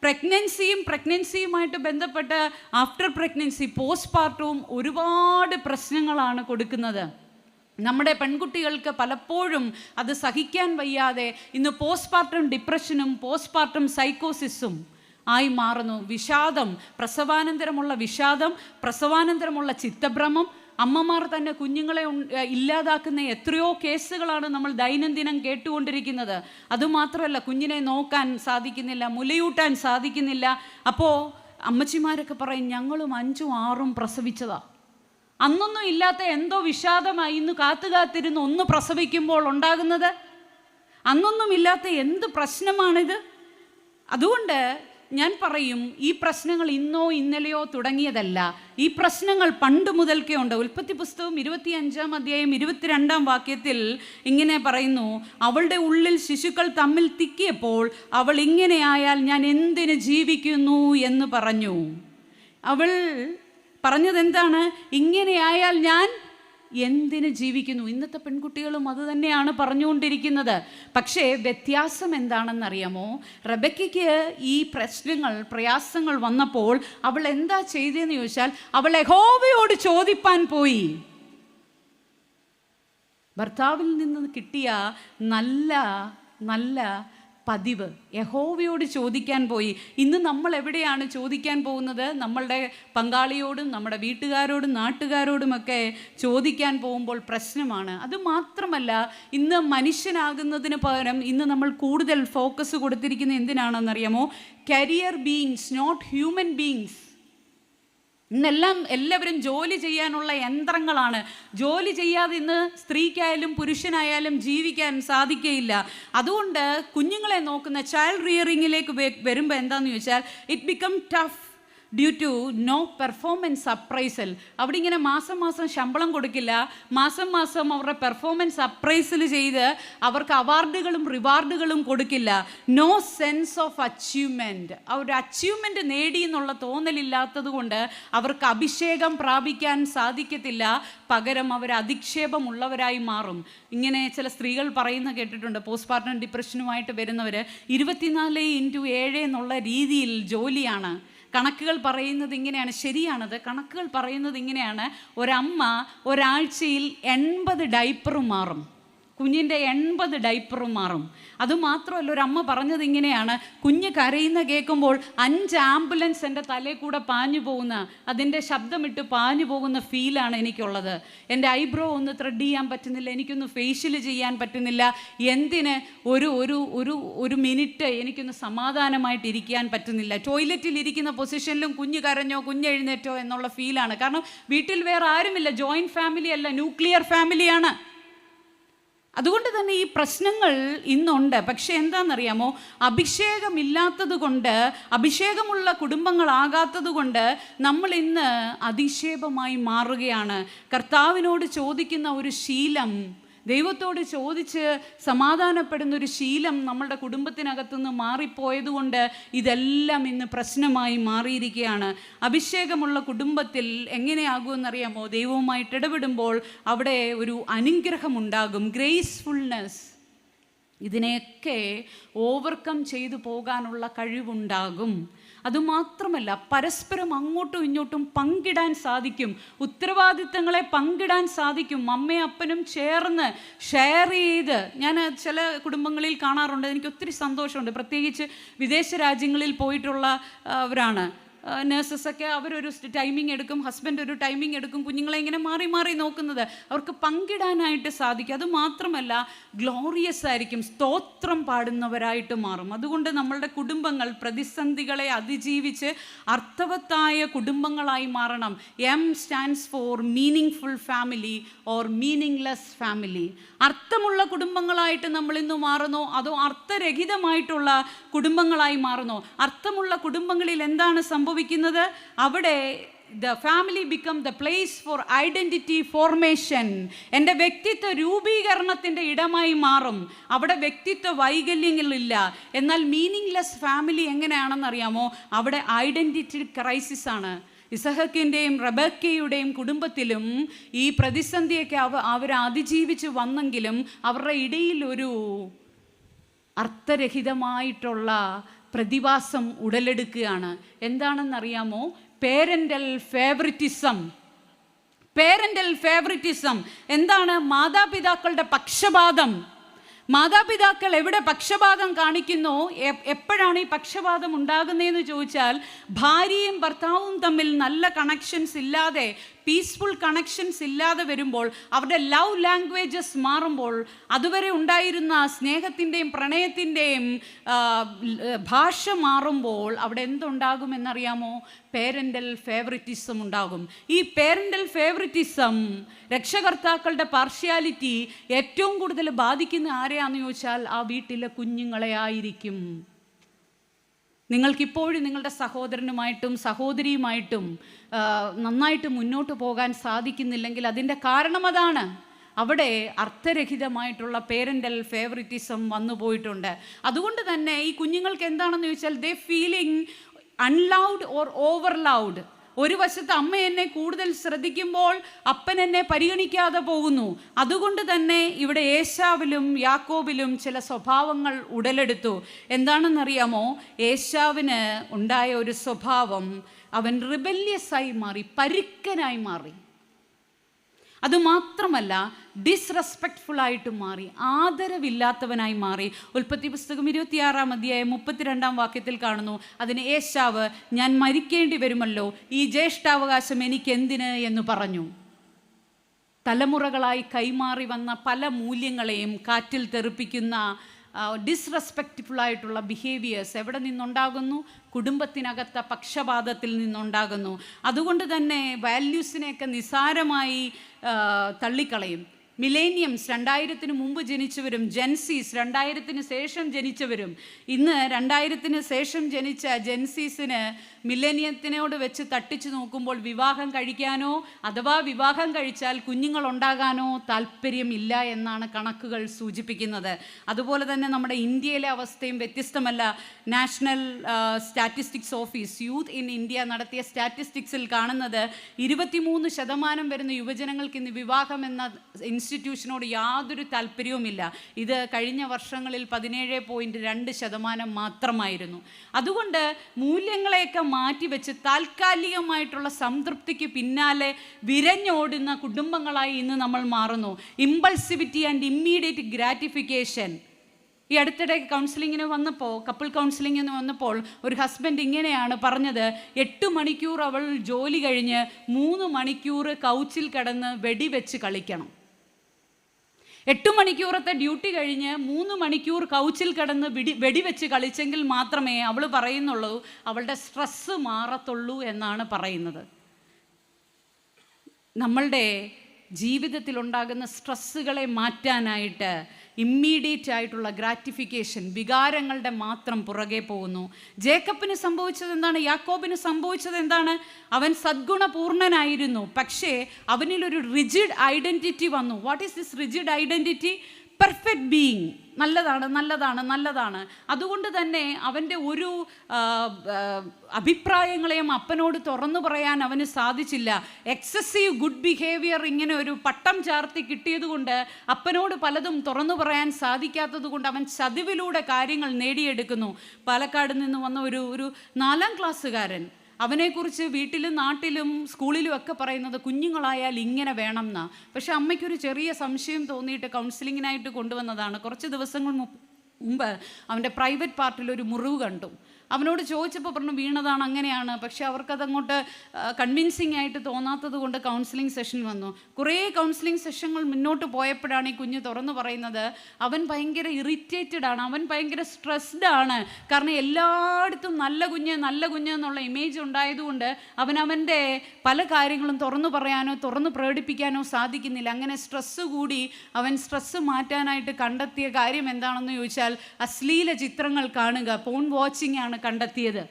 പ്രഗ്നൻസിയുമായിട്ട് ബന്ധപ്പെട്ട് ആഫ്റ്റർ പ്രഗ്നൻസി, പോസ്റ്റ്പാർട്ടവും ഒരുപാട് പ്രശ്നങ്ങളാണ് കൊടുക്കുന്നത്. നമ്മുടെ പെൺകുട്ടികൾക്ക് പലപ്പോഴും അത് സഹിക്കാൻ വയ്യാതെ ഇന്ന് പോസ്റ്റ്പാർട്ടം ഡിപ്രഷനും പോസ്റ്റ്പാർട്ടം സൈക്കോസിസും ആയി മാറുന്നു. വിഷാദം, പ്രസവാനന്തരമുള്ള വിഷാദം, പ്രസവാനന്തരമുള്ള ചിത്തഭ്രമം, അമ്മമാർ തന്നെ കുഞ്ഞുങ്ങളെ ഇല്ലാതാക്കുന്ന എത്രയോ കേസുകളാണ് നമ്മൾ ദൈനംദിനം കേട്ടുകൊണ്ടിരിക്കുന്നത്. അതുമാത്രമല്ല, കുഞ്ഞിനെ നോക്കാൻ സാധിക്കുന്നില്ല, മുലയൂട്ടാൻ സാധിക്കുന്നില്ല. അപ്പോൾ അമ്മച്ചിമാരൊക്കെ പറയും, ഞങ്ങളും 5ഉം 6ഉം പ്രസവിച്ചതാ. അന്നൊന്നും ഇല്ലാത്ത എന്തോ വിഷാദമായി ഇന്ന് കാത്തുകാത്തിരുന്ന് ഒന്ന് പ്രസവിക്കുമ്പോൾ ഉണ്ടാകുന്നത്. അന്നൊന്നും ഇല്ലാത്ത എന്ത് പ്രശ്നമാണിത്? അതുകൊണ്ട് ഞാൻ പറയും, ഈ പ്രശ്നങ്ങൾ ഇന്നോ ഇന്നലെയോ തുടങ്ങിയതല്ല. ഈ പ്രശ്നങ്ങൾ പണ്ട് മുതൽക്കേ ഉണ്ട്. ഉൽപ്പത്തി പുസ്തകം 25-ാം അധ്യായം 22-ാം വാക്യത്തിൽ ഇങ്ങനെ പറയുന്നു, അവളുടെ ഉള്ളിൽ ശിശുക്കൾ തമ്മിൽ തിക്കിയപ്പോൾ അവൾ ഇങ്ങനെയായാൽ ഞാൻ എന്തിന് ജീവിക്കുന്നു എന്ന് പറഞ്ഞു. അവൾ പറഞ്ഞത് എന്താണ്? ഇങ്ങനെയായാൽ ഞാൻ എന്തിന് ജീവിക്കുന്നു. ഇന്നത്തെ പെൺകുട്ടികളും അത് തന്നെയാണ് പറഞ്ഞുകൊണ്ടിരിക്കുന്നത്. പക്ഷേ വ്യത്യാസം എന്താണെന്നറിയാമോ? റെബെക്കയ്ക്ക് ഈ പ്രയാസങ്ങൾ വന്നപ്പോൾ അവൾ എന്താ ചെയ്തതെന്ന് ചോദിച്ചാൽ, അവൾ യഹോവയോട് ചോദിപ്പാൻ പോയി. ഭർത്താവിൽ നിന്ന് കിട്ടിയ നല്ല പതിവ് യഹോവയോട് ചോദിക്കാൻ പോയി. ഇന്ന് നമ്മൾ എവിടെയാണ് ചോദിക്കാൻ പോകുന്നത്? നമ്മളുടെ പങ്കാളിയോടും നമ്മുടെ വീട്ടുകാരോടും നാട്ടുകാരോടുമൊക്കെ ചോദിക്കാൻ പോകുമ്പോൾ പ്രശ്നമാണ്. അതുമാത്രമല്ല, ഇന്ന് മനുഷ്യനാകുന്നതിന് പകരം ഇന്ന് നമ്മൾ കൂടുതൽ ഫോക്കസ് കൊടുത്തിരിക്കുന്നത് എന്തിനാണെന്നറിയാമോ? Career beings, not human beings. എല്ലാവരും ജോലി ചെയ്യാനുള്ള യന്ത്രങ്ങളാണ്. ജോലി ചെയ്യാതെ ഇന്ന് സ്ത്രീക്കായാലും പുരുഷനായാലും ജീവിക്കാൻ സാധിക്കുകയില്ല. അതുകൊണ്ട് കുഞ്ഞുങ്ങളെ നോക്കുന്ന ചൈൽഡ് റിയറിങ്ങിലേക്ക് വരുമ്പോൾ എന്താണെന്ന് ചോദിച്ചാൽ, it become tough due to no performance appraisal. അവിടെ ഇങ്ങനെ മാസം ശമ്പളം കൊടുക്കില്ല. മാസം അവരുടെ പെർഫോമൻസ് അപ്രൈസൽ ചെയ്ത് അവർക്ക് അവാർഡുകളും റിവാർഡുകളും കൊടുക്കില്ല. No sense of achievement. അവർ അച്ചീവ്മെൻറ്റ് നേടി എന്നുള്ള തോന്നലില്ലാത്തത് കൊണ്ട് അവർക്ക് അഭിഷേകം പ്രാപിക്കാൻ സാധിക്കത്തില്ല. പകരം അവർ അധിക്ഷേപമുള്ളവരായി മാറും. ഇങ്ങനെ ചില സ്ത്രീകൾ പറയുന്ന കേട്ടിട്ടുണ്ട്, പോസ്റ്റ്മോർട്ടം ഡിപ്രഷനുമായിട്ട് വരുന്നവർ 24/7 എന്നുള്ള രീതിയിൽ ജോലിയാണ്. കണക്കുകൾ പറയുന്നത് ഇങ്ങനെയാണ്. ശരിയാണത്. കണക്കുകൾ പറയുന്നത് ഇങ്ങനെയാണ്, ഒരമ്മ ഒരാഴ്ചയിൽ 80 ഡൈപ്പറും മാറും. കുഞ്ഞിൻ്റെ 80 ഡൈപ്പറും മാറും. അതുമാത്രമല്ല, ഒരമ്മ പറഞ്ഞത് ഇങ്ങനെയാണ്, കുഞ്ഞ് കരയുന്ന കേൾക്കുമ്പോൾ 5 ആംബുലൻസ് എൻ്റെ തലയിൽ കൂടെ പാഞ്ഞു പോകുന്ന, അതിൻ്റെ ശബ്ദമിട്ട് പാഞ്ഞു പോകുന്ന ഫീലാണ് എനിക്കുള്ളത്. എൻ്റെ ഐബ്രോ ഒന്ന് ത്രെഡ് ചെയ്യാൻ പറ്റുന്നില്ല, എനിക്കൊന്ന് ഫേഷ്യൽ ചെയ്യാൻ പറ്റുന്നില്ല. എന്തിന് ഒരു മിനിറ്റ് എനിക്കൊന്ന് സമാധാനമായിട്ട് ഇരിക്കാൻ പറ്റുന്നില്ല. ടോയ്ലറ്റിൽ ഇരിക്കുന്ന പൊസിഷനിലും കുഞ്ഞ് കരഞ്ഞോ കുഞ്ഞെഴുന്നേറ്റോ എന്നുള്ള ഫീലാണ്. കാരണം വീട്ടിൽ വേറെ ആരുമില്ല, ജോയിൻറ്റ് ഫാമിലി അല്ല, ന്യൂക്ലിയർ ഫാമിലിയാണ്. അതുകൊണ്ട് തന്നെ ഈ പ്രശ്നങ്ങൾ ഇന്നുണ്ട്. പക്ഷെ എന്താണെന്നറിയാമോ? അഭിഷേകമില്ലാത്തത് കൊണ്ട്, അഭിഷേകമുള്ള കുടുംബങ്ങളാകാത്തത് കൊണ്ട് നമ്മൾ ഇന്ന് അധിക്ഷേപമായി മാറുകയാണ്. കർത്താവിനോട് ചോദിക്കുന്ന ഒരു ശീലം, ദൈവത്തോട് ചോദിച്ച് സമാധാനപ്പെടുന്നൊരു ശീലം നമ്മളുടെ കുടുംബത്തിനകത്തുനിന്ന് മാറിപ്പോയതുകൊണ്ട് ഇതെല്ലാം ഇന്ന് പ്രശ്നമായി മാറിയിരിക്കുകയാണ്. അഭിഷേകമുള്ള കുടുംബത്തിൽ എങ്ങനെയാകുമെന്നറിയാമോ? ദൈവവുമായിട്ട് ഇടപെടുമ്പോൾ അവിടെ ഒരു അനുഗ്രഹമുണ്ടാകും, ഗ്രേസ്ഫുൾനെസ്. ഇതിനെയൊക്കെ ഓവർകം ചെയ്തു പോകാനുള്ള കഴിവുണ്ടാകും. അതുമാത്രമല്ല, പരസ്പരം അങ്ങോട്ടും ഇങ്ങോട്ടും പങ്കിടാൻ സാധിക്കും, ഉത്തരവാദിത്തങ്ങളെ പങ്കിടാൻ സാധിക്കും. അമ്മയും അപ്പനും ചേർന്ന് ഷെയർ ചെയ്ത്, ഞാൻ ചില കുടുംബങ്ങളിൽ കാണാറുണ്ട്, എനിക്ക് ഒത്തിരി സന്തോഷമുണ്ട്. പ്രത്യേകിച്ച് വിദേശ രാജ്യങ്ങളിൽ പോയിട്ടുള്ളവരാണ് നേഴ്സസൊക്കെ. അവരൊരു ടൈമിംഗ് എടുക്കും, ഹസ്ബൻഡ് ഒരു ടൈമിംഗ് എടുക്കും, കുഞ്ഞുങ്ങളെ ഇങ്ങനെ മാറി മാറി നോക്കുന്നത്. അവർക്ക് പങ്കിടാനായിട്ട് സാധിക്കും. അതുമാത്രമല്ല, ഗ്ലോറിയസ് ആയിരിക്കും, സ്തോത്രം പാടുന്നവരായിട്ട് മാറും. അതുകൊണ്ട് നമ്മളുടെ കുടുംബങ്ങൾ പ്രതിസന്ധികളെ അതിജീവിച്ച് അർത്ഥവത്തായ കുടുംബങ്ങളായി മാറണം. M stands for meaningful family or meaningless family. അർത്ഥമുള്ള കുടുംബങ്ങളായിട്ട് നമ്മൾ ഇന്ന് മാറുന്നോ, അതോ അർത്ഥരഹിതമായിട്ടുള്ള കുടുംബങ്ങളായി മാറുന്നോ? അർത്ഥമുള്ള കുടുംബങ്ങളിൽ എന്താണ് സംഭവിക്കുന്നത്? അവിടെ the family become the place for identity formation. എൻ്റെ വ്യക്തിത്വ രൂപീകരണത്തിൻ്റെ ഇടമായി മാറും. അവിടെ വ്യക്തിത്വ വൈകല്യങ്ങളില്ല. എന്നാൽ മീനിങ്ലെസ് ഫാമിലി എങ്ങനെയാണെന്നറിയാമോ? അവിടെ ഐഡൻറ്റിറ്റി ക്രൈസിസ് ആണ്. ഇസഹക്കിൻ്റെയും റബേക്കയുടെയും കുടുംബത്തിലും ഈ പ്രതിസന്ധിയൊക്കെ അവർ അതിജീവിച്ച് വന്നെങ്കിലും അവരുടെ ഇടയിൽ ഒരു അർത്ഥരഹിതമായിട്ടുള്ള പ്രതിഭാസം ഉടലെടുക്കുകയാണ്. എന്താണെന്നറിയാമോ? Parental favouritism. എന്താണ്? മാതാപിതാക്കളുടെ പക്ഷപാതം. മാതാപിതാക്കൾ എവിടെ പക്ഷപാതം കാണിക്കുന്നോ, എപ്പോഴാണ് ഈ പക്ഷപാതം ഉണ്ടാകുന്നതെന്ന് ചോദിച്ചാൽ, ഭാര്യയും ഭർത്താവും തമ്മിൽ നല്ല കണക്ഷൻസ് ഇല്ലാതെ പീസ്ഫുൾ കണക്ഷൻസ് ഇല്ലാതെ വരുമ്പോൾ, അവരുടെ ലവ് ലാംഗ്വേജസ് മാറുമ്പോൾ, അതുവരെ ഉണ്ടായിരുന്ന സ്നേഹത്തിൻ്റെയും പ്രണയത്തിൻ്റെയും ഭാഷ മാറുമ്പോൾ അവിടെ എന്തുണ്ടാകുമെന്നറിയാമോ? പേരൻ്റൽ ഫേവറിറ്റിസം ഉണ്ടാകും. ഈ പേരൻ്റൽ ഫേവറിറ്റിസം, രക്ഷകർത്താക്കളുടെ പാർഷ്യാലിറ്റി ഏറ്റവും കൂടുതൽ ബാധിക്കുന്ന ആരെയാണെന്ന് ചോദിച്ചാൽ ആ വീട്ടിലെ കുഞ്ഞുങ്ങളെ ആയിരിക്കും. നിങ്ങൾക്കിപ്പോഴും നിങ്ങളുടെ സഹോദരനുമായിട്ടും സഹോദരിയുമായിട്ടും നന്നായിട്ട് മുന്നോട്ട് പോകാൻ സാധിക്കുന്നില്ലെങ്കിൽ അതിൻ്റെ കാരണം അതാണ്. അവിടെ അർത്ഥരഹിതമായിട്ടുള്ള പേരൻ്റൽ ഫേവറിറ്റിസം വന്നു പോയിട്ടുണ്ട്. അതുകൊണ്ട് തന്നെ ഈ കുഞ്ഞുങ്ങൾക്ക് എന്താണെന്ന് ചോദിച്ചാൽ ദേ ഫീലിംഗ് അൺലൗഡ് ഓർ ഓവർ ലൗഡ്. ഒരു വശത്ത് അമ്മ എന്നെ കൂടുതൽ ശ്രദ്ധിക്കുമ്പോൾ അപ്പൻ എന്നെ പരിഗണിക്കാതെ പോകുന്നു. അതുകൊണ്ട് തന്നെ ഇവിടെ ഏശാവിലും യാക്കോബിലും ചില സ്വഭാവങ്ങൾ ഉടലെടുത്തു. എന്താണെന്നറിയാമോ? ഏശാവിന് ഉണ്ടായ ഒരു സ്വഭാവം, അവൻ റിബല്യസായി മാറി, പരുക്കനായി മാറി. അതുമാത്രമല്ല ഡിസ്റെസ്പെക്റ്റ്ഫുള്ളായിട്ട് മാറി, ആദരവില്ലാത്തവനായി മാറി. ഉൽപ്പത്തി പുസ്തകം 26-ാം അധ്യായം 32-ാം വാക്യത്തിൽ കാണുന്നു, അതിന് ഏശാവ്, ഞാൻ മരിക്കേണ്ടി വരുമല്ലോ, ഈ ജ്യേഷ്ഠാവകാശം എനിക്കെന്തിന് എന്ന് പറഞ്ഞു. തലമുറകളായി കൈമാറി വന്ന പല മൂല്യങ്ങളെയും കാറ്റിൽ തെറിപ്പിക്കുന്ന ഡിസ്റെസ്പെക്റ്റ്ഫുള്ളായിട്ടുള്ള ബിഹേവിയേഴ്സ് എവിടെ നിന്നുണ്ടാകുന്നു? കുടുംബത്തിനകത്ത പക്ഷപാതത്തിൽ നിന്നുണ്ടാകുന്നു. അതുകൊണ്ട് തന്നെ വാല്യൂസിനെയൊക്കെ നിസ്സാരമായി തള്ളിക്കളയും. മിലേനിയംസ് 2000-ന് മുമ്പ് ജനിച്ചവരും ജെൻസീസ് 2000-ന് ശേഷം ജനിച്ചവരും, ഇന്ന് 2000-ന് ശേഷം ജനിച്ച ജെൻസീസിന് മിലേനിയത്തിനോട് വെച്ച് തട്ടിച്ചു നോക്കുമ്പോൾ വിവാഹം കഴിക്കാനോ അഥവാ വിവാഹം കഴിച്ചാൽ കുഞ്ഞുങ്ങൾ ഉണ്ടാകാനോ താല്പര്യമില്ല എന്നാണ് കണക്കുകൾ സൂചിപ്പിക്കുന്നത്. അതുപോലെ തന്നെ നമ്മുടെ ഇന്ത്യയിലെ അവസ്ഥയും വ്യത്യസ്തമല്ല. National statistics office youth in India നടത്തിയ സ്റ്റാറ്റിസ്റ്റിക്സിൽ കാണുന്നത് 23% വരുന്ന യുവജനങ്ങൾക്ക് ഇന്ന് വിവാഹം എന്ന ഇൻസ്റ്റിറ്റ്യൂഷനോട് യാതൊരു താല്പര്യവുമില്ല. ഇത് കഴിഞ്ഞ വർഷങ്ങളിൽ 17.2% മാത്രമായിരുന്നു. അതുകൊണ്ട് മൂല്യങ്ങളെയൊക്കെ മാറ്റിവെച്ച് താൽക്കാലികമായിട്ടുള്ള സംതൃപ്തിക്ക് പിന്നാലെ വിരഞ്ഞോടുന്ന കുടുംബങ്ങളായി ഇന്ന് നമ്മൾ മാറുന്നു. Impulsivity and immediate gratification. ഈ അടുത്തിടെ കൗൺസിലിങ്ങിന് വന്നപ്പോൾ, കപ്പിൾ കൗൺസിലിങ്ങിന് വന്നപ്പോൾ ഒരു ഹസ്ബൻഡ് ഇങ്ങനെയാണ് പറഞ്ഞത്, 8 മണിക്കൂർ അവൾ ജോലി കഴിഞ്ഞ് 3 മണിക്കൂർ കൗച്ചിൽ കിടന്ന് വെടിവെച്ച് കളിക്കണം. 8 മണിക്കൂറത്തെ ഡ്യൂട്ടി കഴിഞ്ഞ് 3 മണിക്കൂർ കൗച്ചിൽ കിടന്ന് വെടിവെച്ച് കളിച്ചെങ്കിൽ മാത്രമേ അവൾ പറയുന്നുള്ളൂ അവളുടെ സ്ട്രെസ്സ് മാറത്തുള്ളൂ എന്നാണ് പറയുന്നത്. നമ്മളുടെ ജീവിതത്തിലുണ്ടാകുന്ന സ്ട്രെസ്സുകളെ മാറ്റാനായിട്ട് ഇമ്മീഡിയറ്റ് ആയിട്ടുള്ള ഗ്രാറ്റിഫിക്കേഷൻ, വികാരങ്ങളുടെ മാത്രം പുറകെ പോകുന്നു. ജേക്കബിന് സംഭവിച്ചത് എന്താണ്? യാക്കോബിന് സംഭവിച്ചത് എന്താണ്? അവൻ സദ്ഗുണപൂർണനായിരുന്നു, പക്ഷേ അവനിലൊരു റിജിഡ് ഐഡൻറ്റിറ്റി വന്നു. What is this rigid identity? Perfect being. നല്ലതാണ് നല്ലതാണ് നല്ലതാണ്. അതുകൊണ്ട് തന്നെ അവൻ്റെ ഒരു അഭിപ്രായങ്ങളെയും അപ്പനോട് തുറന്നു പറയാൻ അവന് സാധിച്ചില്ല. എക്സസീവ് ഗുഡ് ബിഹേവിയർ ഇങ്ങനെ ഒരു പട്ടം ചാർത്തി കിട്ടിയത് കൊണ്ട് അപ്പനോട് പലതും തുറന്നു പറയാൻ സാധിക്കാത്തത് കൊണ്ട് അവൻ ചതിവിലൂടെ കാര്യങ്ങൾ നേടിയെടുക്കുന്നു. പാലക്കാട് നിന്ന് വന്ന ഒരു 4-ാം ക്ലാസ്സുകാരൻ, അവനെക്കുറിച്ച് വീട്ടിലും നാട്ടിലും സ്കൂളിലും ഒക്കെ പറയുന്നത് കുഞ്ഞുങ്ങളായാൽ ഇങ്ങനെ വേണം എന്നാ. പക്ഷെ അമ്മയ്ക്കൊരു ചെറിയ സംശയം തോന്നിയിട്ട് കൗൺസിലിങ്ങിനായിട്ട് കൊണ്ടുവന്നതാണ്. കുറച്ച് ദിവസങ്ങൾ മുമ്പ് അവൻ്റെ പ്രൈവറ്റ് പാർട്ടിൽ ഒരു മുറിവ് കണ്ടു. അവനോട് ചോദിച്ചപ്പോൾ പറഞ്ഞു വീണതാണ്, അങ്ങനെയാണ്. പക്ഷെ അവർക്കതങ്ങോട്ട് കൺവിൻസിങ് ആയിട്ട് തോന്നാത്തത് കൊണ്ട് കൗൺസിലിംഗ് സെഷൻ വന്നു. കുറേ കൗൺസിലിംഗ് സെഷനുകൾ മുന്നോട്ട് പോയപ്പോഴാണ് ഈ കുഞ്ഞ് തുറന്നു പറയുന്നത്, അവൻ ഭയങ്കര ഇറിറ്റേറ്റഡ് ആണ്, അവൻ ഭയങ്കര സ്ട്രെസ്ഡ് ആണ്. കാരണം എല്ലായിടത്തും നല്ല കുഞ്ഞ് എന്നുള്ള ഇമേജ് ഉണ്ടായതുകൊണ്ട് അവൻ്റെ പല കാര്യങ്ങളും തുറന്നു പറയാനോ തുറന്നു പ്രകടിപ്പിക്കാനോ സാധിക്കുന്നില്ല. അങ്ങനെ സ്ട്രെസ്സ് കൂടി അവൻ സ്ട്രെസ്സ് മാറ്റാനായിട്ട് കണ്ടെത്തിയ കാര്യം എന്താണെന്ന് ചോദിച്ചാൽ അശ്ലീല ചിത്രങ്ങൾ കാണുക, ഫോൺ വാച്ചിങ് ആണ് കണ്ടെത്തിയത്.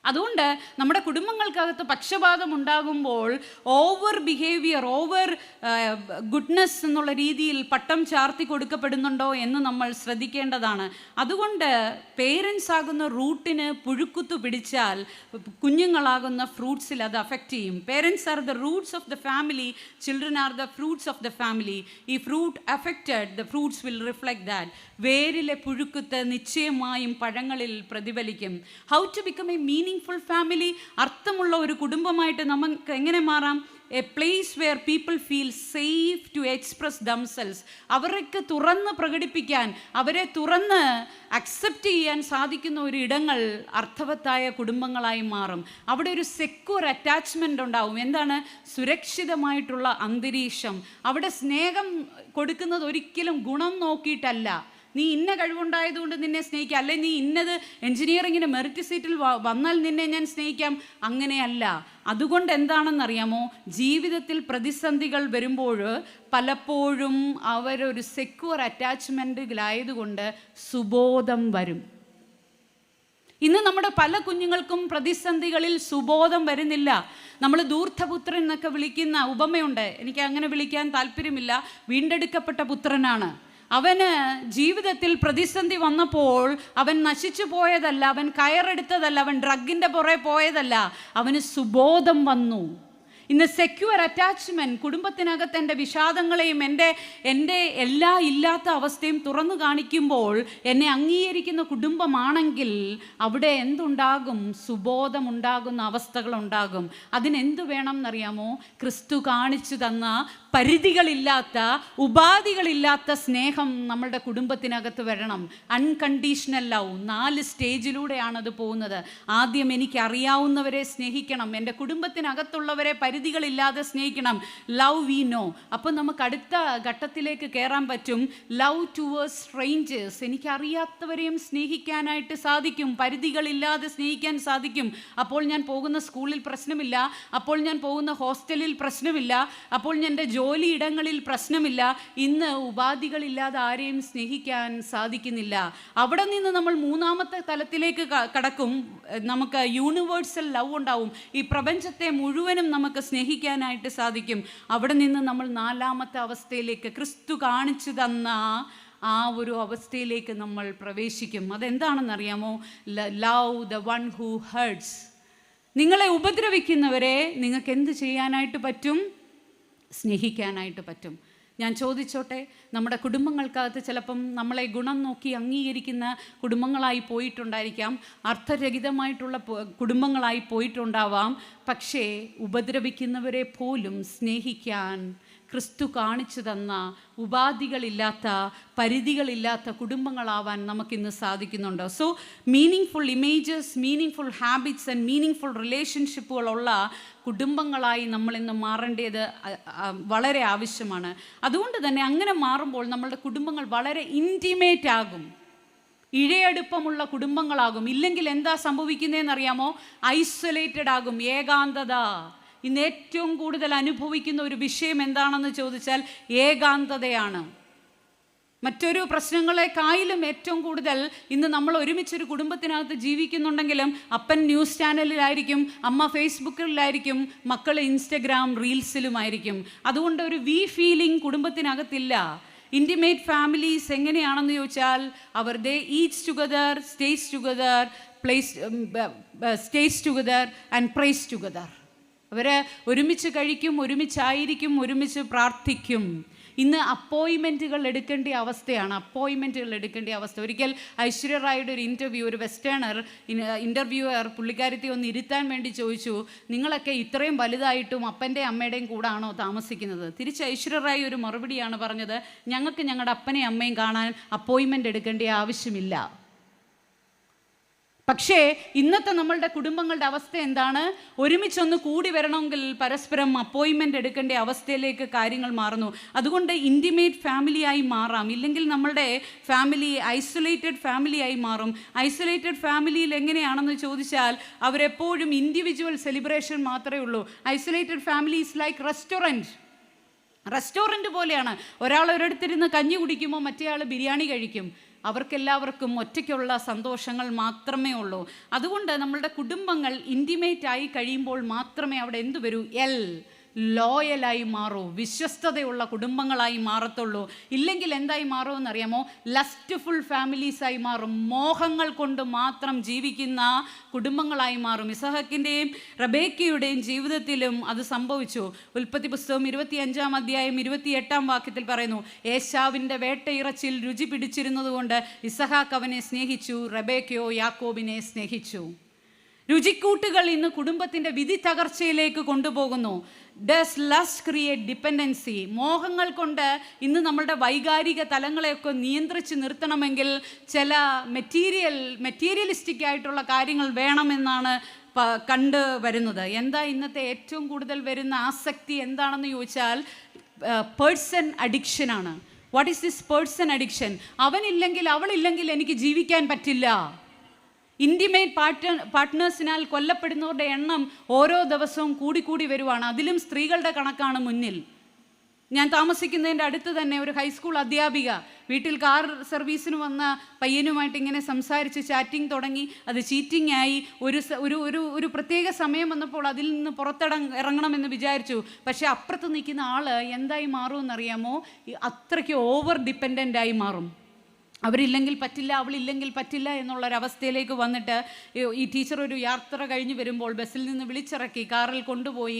അതുകൊണ്ട് നമ്മുടെ കുടുംബങ്ങൾക്കകത്ത് പക്ഷപാതം ഉണ്ടാകുമ്പോൾ ഓവർ ബിഹേവിയർ, ഓവർ ഗുഡ്നെസ് എന്നുള്ള രീതിയിൽ പട്ടം ചാർത്തി കൊടുക്കപ്പെടുന്നുണ്ടോ എന്ന് നമ്മൾ ശ്രദ്ധിക്കേണ്ടതാണ്. അതുകൊണ്ട് പേരൻസ് ആകുന്ന റൂട്ടിന് പുഴുക്കുത്തു പിടിച്ചാൽ കുഞ്ഞുങ്ങളാകുന്ന ഫ്രൂട്ട്സിൽ അത് അഫക്റ്റ് ചെയ്യും. Parents are the roots of the family, children are the fruits of the family. ഈ fruit affected, the fruits will reflect that. വേരിലെ പുഴുക്കുത്ത് നിശ്ചയമായും പഴങ്ങളിൽ പ്രതിഫലിക്കും. How to become a meaning meaning family, അർത്ഥമുള്ള ഒരു കുടുംബമായിട്ട് നമുക്ക് എങ്ങനെ മാറാം? A place where people feel safe to express themselves. അവർക്ക് തുറന്ന് പ്രകടിപ്പിക്കാൻ, അവരെ തുറന്ന് അക്സെപ്റ്റ് ചെയ്യാൻ സാധിക്കുന്ന ഒരു ഇടങ്ങൾ അർത്ഥവത്തായ കുടുംബങ്ങളായി മാറും. അവിടെ ഒരു സെക്യൂർ അറ്റാച്ച്മെൻ്റ് ഉണ്ടാവും. എന്താണ്? സുരക്ഷിതമായിട്ടുള്ള അന്തരീക്ഷം. അവിടെ സ്നേഹം കൊടുക്കുന്നത് ഒരിക്കലും ഗുണം നോക്കിയിട്ടല്ല, നീ ഇന്ന കഴിവുണ്ടായതുകൊണ്ട് നിന്നെ സ്നേഹിക്കാം, അല്ലെ നീ ഇന്നത് എൻജിനീയറിങ്ങിന് മെറിറ്റ് സീറ്റിൽ വന്നാൽ നിന്നെ ഞാൻ സ്നേഹിക്കാം, അങ്ങനെയല്ല. അതുകൊണ്ട് എന്താണെന്നറിയാമോ? ജീവിതത്തിൽ പ്രതിസന്ധികൾ വരുമ്പോൾ പലപ്പോഴും അവരൊരു സെക്യൂർ അറ്റാച്ച്മെൻറ്റിലായതുകൊണ്ട് സുബോധം വരും. ഇന്ന് നമ്മുടെ പല കുഞ്ഞുങ്ങൾക്കും പ്രതിസന്ധികളിൽ സുബോധം വരുന്നില്ല. നമ്മൾ ധൂർത്തപുത്രൻ എന്നൊക്കെ വിളിക്കുന്ന ഉപമയുണ്ട്, എനിക്ക് അങ്ങനെ വിളിക്കാൻ താല്പര്യമില്ല. വീണ്ടെടുക്കപ്പെട്ട പുത്രനാണ്. അവന് ജീവിതത്തിൽ പ്രതിസന്ധി വന്നപ്പോൾ അവൻ നശിച്ചു പോയതല്ല, അവൻ കയറെടുത്തതല്ല, അവൻ ഡ്രഗിൻ്റെ പുറകെ പോയതല്ല, അവന് സുബോധം വന്നു. ഇന്ന് സെക്യൂർ അറ്റാച്ച്മെൻറ്റ്, കുടുംബത്തിനകത്ത് എൻ്റെ വിഷാദങ്ങളെയും എൻ്റെ എല്ലാ ഇല്ലാത്ത അവസ്ഥയും തുറന്നു കാണിക്കുമ്പോൾ എന്നെ അംഗീകരിക്കുന്ന കുടുംബമാണെങ്കിൽ അവിടെ എന്തുണ്ടാകും? സുബോധമുണ്ടാകുന്ന അവസ്ഥകളുണ്ടാകും. അതിനെന്തു വേണം എന്നറിയാമോ? ക്രിസ്തു കാണിച്ചു തന്ന പരിധികളില്ലാത്ത, ഉപാധികളില്ലാത്ത സ്നേഹം നമ്മളുടെ കുടുംബത്തിനകത്ത് വരണം. അൺകണ്ടീഷണൽ ലവ് 4 സ്റ്റേജിലൂടെയാണത് പോകുന്നത്. ആദ്യം എനിക്കറിയാവുന്നവരെ സ്നേഹിക്കണം, എൻ്റെ കുടുംബത്തിനകത്തുള്ളവരെ പരിധികളില്ലാതെ സ്നേഹിക്കണം. Love we know. അപ്പോൾ നമുക്ക് അടുത്ത ഘട്ടത്തിലേക്ക് കയറാൻ പറ്റും. Love towards strangers. എനിക്കറിയാത്തവരെയും സ്നേഹിക്കാനായിട്ട് സാധിക്കും, പരിധികളില്ലാതെ സ്നേഹിക്കാൻ സാധിക്കും. അപ്പോൾ ഞാൻ പോകുന്ന സ്കൂളിൽ പ്രശ്നമില്ല, അപ്പോൾ ഞാൻ പോകുന്ന ഹോസ്റ്റലിൽ പ്രശ്നമില്ല, അപ്പോൾ എൻ്റെ ജോലിയിടങ്ങളിൽ പ്രശ്നമില്ല. ഇന്ന് ഉപാധികളില്ലാതെ ആരെയും സ്നേഹിക്കാൻ സാധിക്കുന്നില്ല. അവിടെ നിന്ന് നമ്മൾ 3ാമത്തെ തലത്തിലേക്ക് കടക്കും. നമുക്ക് യൂണിവേഴ്സൽ ലവ് ഉണ്ടാവും. ഈ പ്രപഞ്ചത്തെ മുഴുവനും നമുക്ക് സ്നേഹിക്കാനായിട്ട് സാധിക്കും. അവിടെ നിന്ന് നമ്മൾ 4ാമത്തെ അവസ്ഥയിലേക്ക്, ക്രിസ്തു കാണിച്ചു തന്ന ആ ഒരു അവസ്ഥയിലേക്ക് നമ്മൾ പ്രവേശിക്കും. അതെന്താണെന്നറിയാമോ? Love the one who hurts. നിങ്ങളെ ഉപദ്രവിക്കുന്നവരെ നിങ്ങൾക്ക് എന്ത് ചെയ്യാനായിട്ട് പറ്റും? സ്നേഹിക്കാനായിട്ട് പറ്റും. ഞാൻ ചോദിച്ചോട്ടെ, നമ്മുടെ കുടുംബങ്ങൾക്കകത്ത് ചിലപ്പം നമ്മളെ ഗുണം നോക്കി അംഗീകരിക്കുന്ന കുടുംബങ്ങളായി പോയിട്ടുണ്ടായിരിക്കാം, അർത്ഥരഹിതമായിട്ടുള്ള കുടുംബങ്ങളായി പോയിട്ടുണ്ടാവാം. പക്ഷേ ഉപദ്രവിക്കുന്നവരെ പോലും സ്നേഹിക്കാൻ ക്രിസ്തു കാണിച്ചു തന്ന ഉപാധികളില്ലാത്ത, പരിധികളില്ലാത്ത കുടുംബങ്ങളാവാൻ നമുക്കിന്ന് സാധിക്കുന്നുണ്ട്. So meaningful images, meaningful habits and meaningful റിലേഷൻഷിപ്പുകളുള്ള കുടുംബങ്ങളായി നമ്മളിന്ന് മാറേണ്ടത് വളരെ ആവശ്യമാണ്. അതുകൊണ്ട് തന്നെ അങ്ങനെ മാറുമ്പോൾ നമ്മളുടെ കുടുംബങ്ങൾ വളരെ ഇൻറ്റിമേറ്റ് ആകും, ഇഴയടുപ്പമുള്ള കുടുംബങ്ങളാകും. ഇല്ലെങ്കിൽ എന്താ സംഭവിക്കുന്നതെന്നറിയാമോ? ഐസൊലേറ്റഡ് ആകും, ഏകാന്തത. ഇന്ന് ഏറ്റവും കൂടുതൽ അനുഭവിക്കുന്ന ഒരു വിഷയം എന്താണെന്ന് ചോദിച്ചാൽ ഏകാന്തതയാണ്. മറ്റൊരു പ്രശ്നങ്ങളെക്കാളും ഏറ്റവും കൂടുതൽ ഇന്ന് നമ്മൾ ഒരുമിച്ചൊരു കുടുംബത്തിനകത്ത് ജീവിക്കുന്നുണ്ടെങ്കിലും അപ്പൻ ന്യൂസ് ചാനലിലായിരിക്കും, അമ്മ ഫേസ്ബുക്കിലായിരിക്കും, മക്കൾ ഇൻസ്റ്റഗ്രാം റീൽസിലുമായിരിക്കും. അതുകൊണ്ട് ഒരു ഫീലിംഗ് കുടുംബത്തിനകത്തില്ല. ഇൻറ്റിമേറ്റ് ഫാമിലീസ് എങ്ങനെയാണെന്ന് ചോദിച്ചാൽ they eats together, stays together and prays together. അവർ ഒരുമിച്ച് കഴിക്കും, ഒരുമിച്ചായിരിക്കും, ഒരുമിച്ച് പ്രാർത്ഥിക്കും. ഇന്ന് അപ്പോയിൻമെൻറ്റുകൾ എടുക്കേണ്ട അവസ്ഥ. ഒരിക്കൽ ഐശ്വര്യ റായിയുടെ ഒരു ഇൻ്റർവ്യൂ, ഒരു വെസ്റ്റേണർ ഇൻ്റർവ്യൂവർ പുള്ളിക്കാരത്തെ ഒന്ന് ഇരുത്താൻ വേണ്ടി ചോദിച്ചു, നിങ്ങളൊക്കെ ഇത്രയും വലുതായിട്ടും അപ്പൻ്റെയും അമ്മയുടെയും കൂടാണോ താമസിക്കുന്നത്? തിരിച്ച് ഐശ്വര്യ റായി ഒരു മറുപടിയാണ് പറഞ്ഞത്, ഞങ്ങൾക്ക് ഞങ്ങളുടെ അപ്പനെയും അമ്മയും കാണാൻ അപ്പോയിൻമെൻ്റ് എടുക്കേണ്ട ആവശ്യമില്ല. പക്ഷേ ഇന്നത്തെ നമ്മളുടെ കുടുംബങ്ങളുടെ അവസ്ഥ എന്താണ്? ഒരുമിച്ചൊന്ന് കൂടി വരണമെങ്കിൽ പരസ്പരം അപ്പോയിൻമെൻ്റ് എടുക്കേണ്ട അവസ്ഥയിലേക്ക് കാര്യങ്ങൾ മാറുന്നു. അതുകൊണ്ട് ഇൻറ്റിമേറ്റ് ഫാമിലിയായി മാറാം. ഇല്ലെങ്കിൽ നമ്മളുടെ ഫാമിലി ഐസൊലേറ്റഡ് ഫാമിലിയായി മാറും. ഐസൊലേറ്റഡ് ഫാമിലിയിൽ എങ്ങനെയാണെന്ന് ചോദിച്ചാൽ അവരെപ്പോഴും ഇൻഡിവിജ്വൽ സെലിബ്രേഷൻ മാത്രമേ ഉള്ളൂ. Isolated family is like restaurant പോലെയാണ്. ഒരാൾ ഒരിടത്തിരുന്ന് കഞ്ഞി കുടിക്കുമ്പോൾ മറ്റേയാൾ ബിരിയാണി കഴിക്കും. അവർക്കെല്ലാവർക്കും ഒറ്റയ്ക്കുള്ള സന്തോഷങ്ങൾ മാത്രമേ ഉള്ളൂ. അതുകൊണ്ട് നമ്മളുടെ കുടുംബങ്ങൾ ഇൻറ്റിമേറ്റായി കഴിയുമ്പോൾ മാത്രമേ അവിടെ എന്തു വരൂ? ലോയലായി മാറൂ, വിശ്വസ്തതയുള്ള കുടുംബങ്ങളായി മാറത്തുള്ളൂ. ഇല്ലെങ്കിൽ എന്തായി മാറുമെന്നറിയാമോ? ലസ്റ്റ്ഫുൾ ഫാമിലീസായി മാറും. മോഹങ്ങൾ കൊണ്ട് മാത്രം ജീവിക്കുന്ന കുടുംബങ്ങളായി മാറും. ഇസഹാക്കിൻ്റെയും റബേക്കയുടെയും ജീവിതത്തിലും അത് സംഭവിച്ചു. ഉൽപ്പത്തി പുസ്തകം 25-ാം അധ്യായം 28-ാം വാക്യത്തിൽ പറയുന്നു, ഏശാവിൻ്റെ വേട്ടയിറച്ചിൽ രുചി പിടിച്ചിരുന്നതുകൊണ്ട് ഇസഹാക്ക് അവനെ സ്നേഹിച്ചു, റബേക്കയോ യാക്കോബിനെ സ്നേഹിച്ചു. രുചിക്കൂട്ടുകൾ ഇന്ന് കുടുംബത്തിൻ്റെ വിധി തകർച്ചയിലേക്ക് കൊണ്ടുപോകുന്നു. Does lust create dependency? മോഹങ്ങൾ കൊണ്ട് ഇന്ന് നമ്മളുടെ വൈകാരിക തലങ്ങളെയൊക്കെ നിയന്ത്രിച്ച് നിർത്തണമെങ്കിൽ ചില മെറ്റീരിയലിസ്റ്റിക് ആയിട്ടുള്ള കാര്യങ്ങൾ വേണമെന്നാണ് കണ്ടു വരുന്നത്. എന്താ ഇന്നത്തെ ഏറ്റവും കൂടുതൽ വരുന്ന ആസക്തി എന്താണെന്ന് ചോദിച്ചാൽ പേഴ്സൺ അഡിക്ഷനാണ്. What is this person addiction? അവനില്ലെങ്കിൽ അവളില്ലെങ്കിൽ എനിക്ക് ജീവിക്കാൻ പറ്റില്ല. ഇൻറ്റിമേറ്റ് പാർട്ട്നേഴ്സിനാൽ കൊല്ലപ്പെടുന്നവരുടെ എണ്ണം ഓരോ ദിവസവും കൂടിക്കൂടി വരുവാണ്. അതിലും സ്ത്രീകളുടെ കണക്കാണ് മുന്നിൽ. ഞാൻ താമസിക്കുന്നതിൻ്റെ അടുത്ത് തന്നെ ഒരു ഹൈസ്കൂൾ അധ്യാപിക വീട്ടിൽ കാർ സർവീസിന് വന്ന പയ്യനുമായിട്ട് ഇങ്ങനെ സംസാരിച്ച് ചാറ്റിംഗ് തുടങ്ങി. അത് ചീറ്റിംഗ് ആയി. ഒരു പ്രത്യേക സമയം വന്നപ്പോൾ അതിൽ നിന്ന് ഇറങ്ങണമെന്ന് വിചാരിച്ചു. പക്ഷേ അപ്പുറത്ത് നിൽക്കുന്ന ആൾ എന്തായി മാറുമെന്നറിയാമോ? അത്രയ്ക്ക് ഓവർ ഡിപ്പെൻഡൻ്റായി മാറും. അവരില്ലെങ്കിൽ പറ്റില്ല, അവളില്ലെങ്കിൽ പറ്റില്ല എന്നുള്ളൊരവസ്ഥയിലേക്ക് വന്നിട്ട് ഈ ടീച്ചർ ഒരു യാത്ര കഴിഞ്ഞ് വരുമ്പോൾ ബസ്സിൽ നിന്ന് വിളിച്ചിറക്കി കാറിൽ കൊണ്ടുപോയി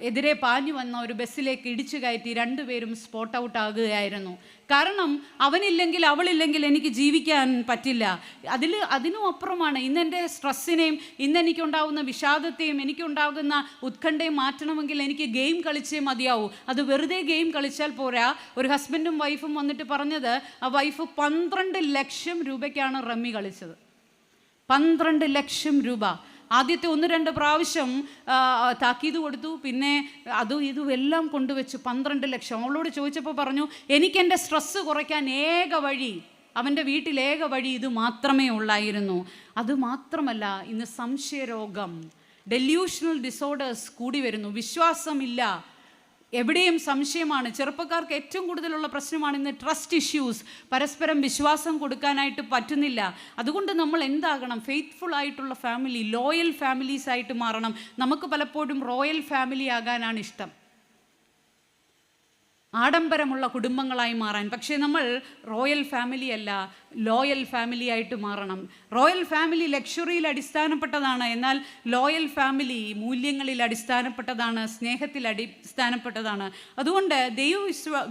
എതിരെ പാഞ്ഞു വന്ന ഒരു ബസ്സിലേക്ക് ഇടിച്ചു കയറ്റി രണ്ടുപേരും സ്പോട്ട് ഔട്ട് ആകുകയായിരുന്നു. കാരണം അവനില്ലെങ്കിൽ അവളില്ലെങ്കിൽ എനിക്ക് ജീവിക്കാൻ പറ്റില്ല. അതിനും അപ്പുറമാണ് ഇന്നെൻ്റെ സ്ട്രെസ്സിനെയും ഇന്നെനിക്കുണ്ടാകുന്ന വിഷാദത്തെയും എനിക്കുണ്ടാകുന്ന ഉത്കണ്ഠയും മാറ്റണമെങ്കിൽ എനിക്ക് ഗെയിം കളിച്ചേ മതിയാവൂ. അത് വെറുതെ ഗെയിം കളിച്ചാൽ പോരാ. ഒരു ഹസ്ബൻഡും വൈഫും വന്നിട്ട് പറഞ്ഞത് ആ വൈഫ് 12 ലക്ഷം രൂപയ്ക്കാണ് റമ്മി കളിച്ചത്. 12 ലക്ഷം രൂപ. ആദ്യത്തെ 1-2 പ്രാവശ്യം താക്കീത് കൊടുത്തു. പിന്നെ അതും ഇതും എല്ലാം കൊണ്ടുവച്ചു. 12 ലക്ഷം. അവളോട് ചോദിച്ചപ്പോൾ പറഞ്ഞു, എനിക്കെൻ്റെ സ്ട്രെസ്സ് കുറയ്ക്കാൻ ഏക വഴി, അവൻ്റെ വീട്ടിൽ ഏക വഴി ഇത് മാത്രമേ ഉള്ളായിരുന്നു. അതുമാത്രമല്ല, ഇന്ന് സംശയരോഗം, ഡെല്യൂഷണൽ ഡിസോർഡേഴ്സ് കൂടി വരുന്നു. വിശ്വാസമില്ല, എവിടെയും സംശയമാണ്. ചെറുപ്പക്കാർക്ക് ഏറ്റവും കൂടുതലുള്ള പ്രശ്നമാണ് ഇന്ന് ട്രസ്റ്റ് ഇഷ്യൂസ്. പരസ്പരം വിശ്വാസം കൊടുക്കാനായിട്ട് പറ്റുന്നില്ല. അതുകൊണ്ട് നമ്മൾ എന്താകണം? ഫെയ്ത്ത്ഫുൾ ആയിട്ടുള്ള ഫാമിലി, ലോയൽ ഫാമിലീസ് ആയിട്ട് മാറണം. നമുക്ക് പലപ്പോഴും റോയൽ ഫാമിലി ആകാനാണ് ഇഷ്ടം, ആഡംബരമുള്ള കുടുംബങ്ങളായി മാറാൻ. പക്ഷേ നമ്മൾ റോയൽ ഫാമിലി അല്ല, ലോയൽ ഫാമിലി ആയിട്ട് മാറണം. റോയൽ ഫാമിലി ലക്ഷറിയിൽ അടിസ്ഥാനപ്പെട്ടതാണ്, എന്നാൽ ലോയൽ ഫാമിലി മൂല്യങ്ങളിൽ അടിസ്ഥാനപ്പെട്ടതാണ്, സ്നേഹത്തിൽ അടിസ്ഥാനപ്പെട്ടതാണ്. അതുകൊണ്ട്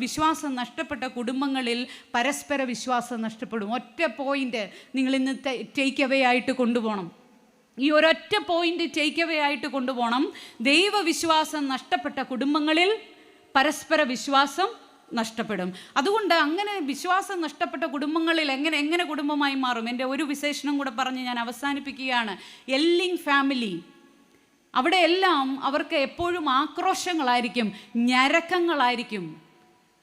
വിശ്വാസം നഷ്ടപ്പെട്ട കുടുംബങ്ങളിൽ പരസ്പര വിശ്വാസം നഷ്ടപ്പെടും. ഒറ്റ പോയിന്റ് നിങ്ങൾ ഇന്ന് ടേക്ക് അവേ ആയിട്ട് കൊണ്ടുപോകണം. ഈ ഒരൊറ്റ പോയിന്റ് ടേക്ക് അവേ ആയിട്ട് കൊണ്ടുപോകണം. ദൈവവിശ്വാസം നഷ്ടപ്പെട്ട കുടുംബങ്ങളിൽ പരസ്പര വിശ്വാസം നഷ്ടപ്പെടും. അതുകൊണ്ട് അങ്ങനെ വിശ്വാസം നഷ്ടപ്പെട്ട കുടുംബങ്ങളിൽ എങ്ങനെ കുടുംബമായി മാറും? എൻ്റെ ഒരു വിശേഷണം കൂടെ പറഞ്ഞ് ഞാൻ അവസാനിപ്പിക്കുകയാണ്. Yelling family. അവിടെ എല്ലാം അവർക്ക് എപ്പോഴും ആക്രോശങ്ങളായിരിക്കും, ഞരക്കങ്ങളായിരിക്കും.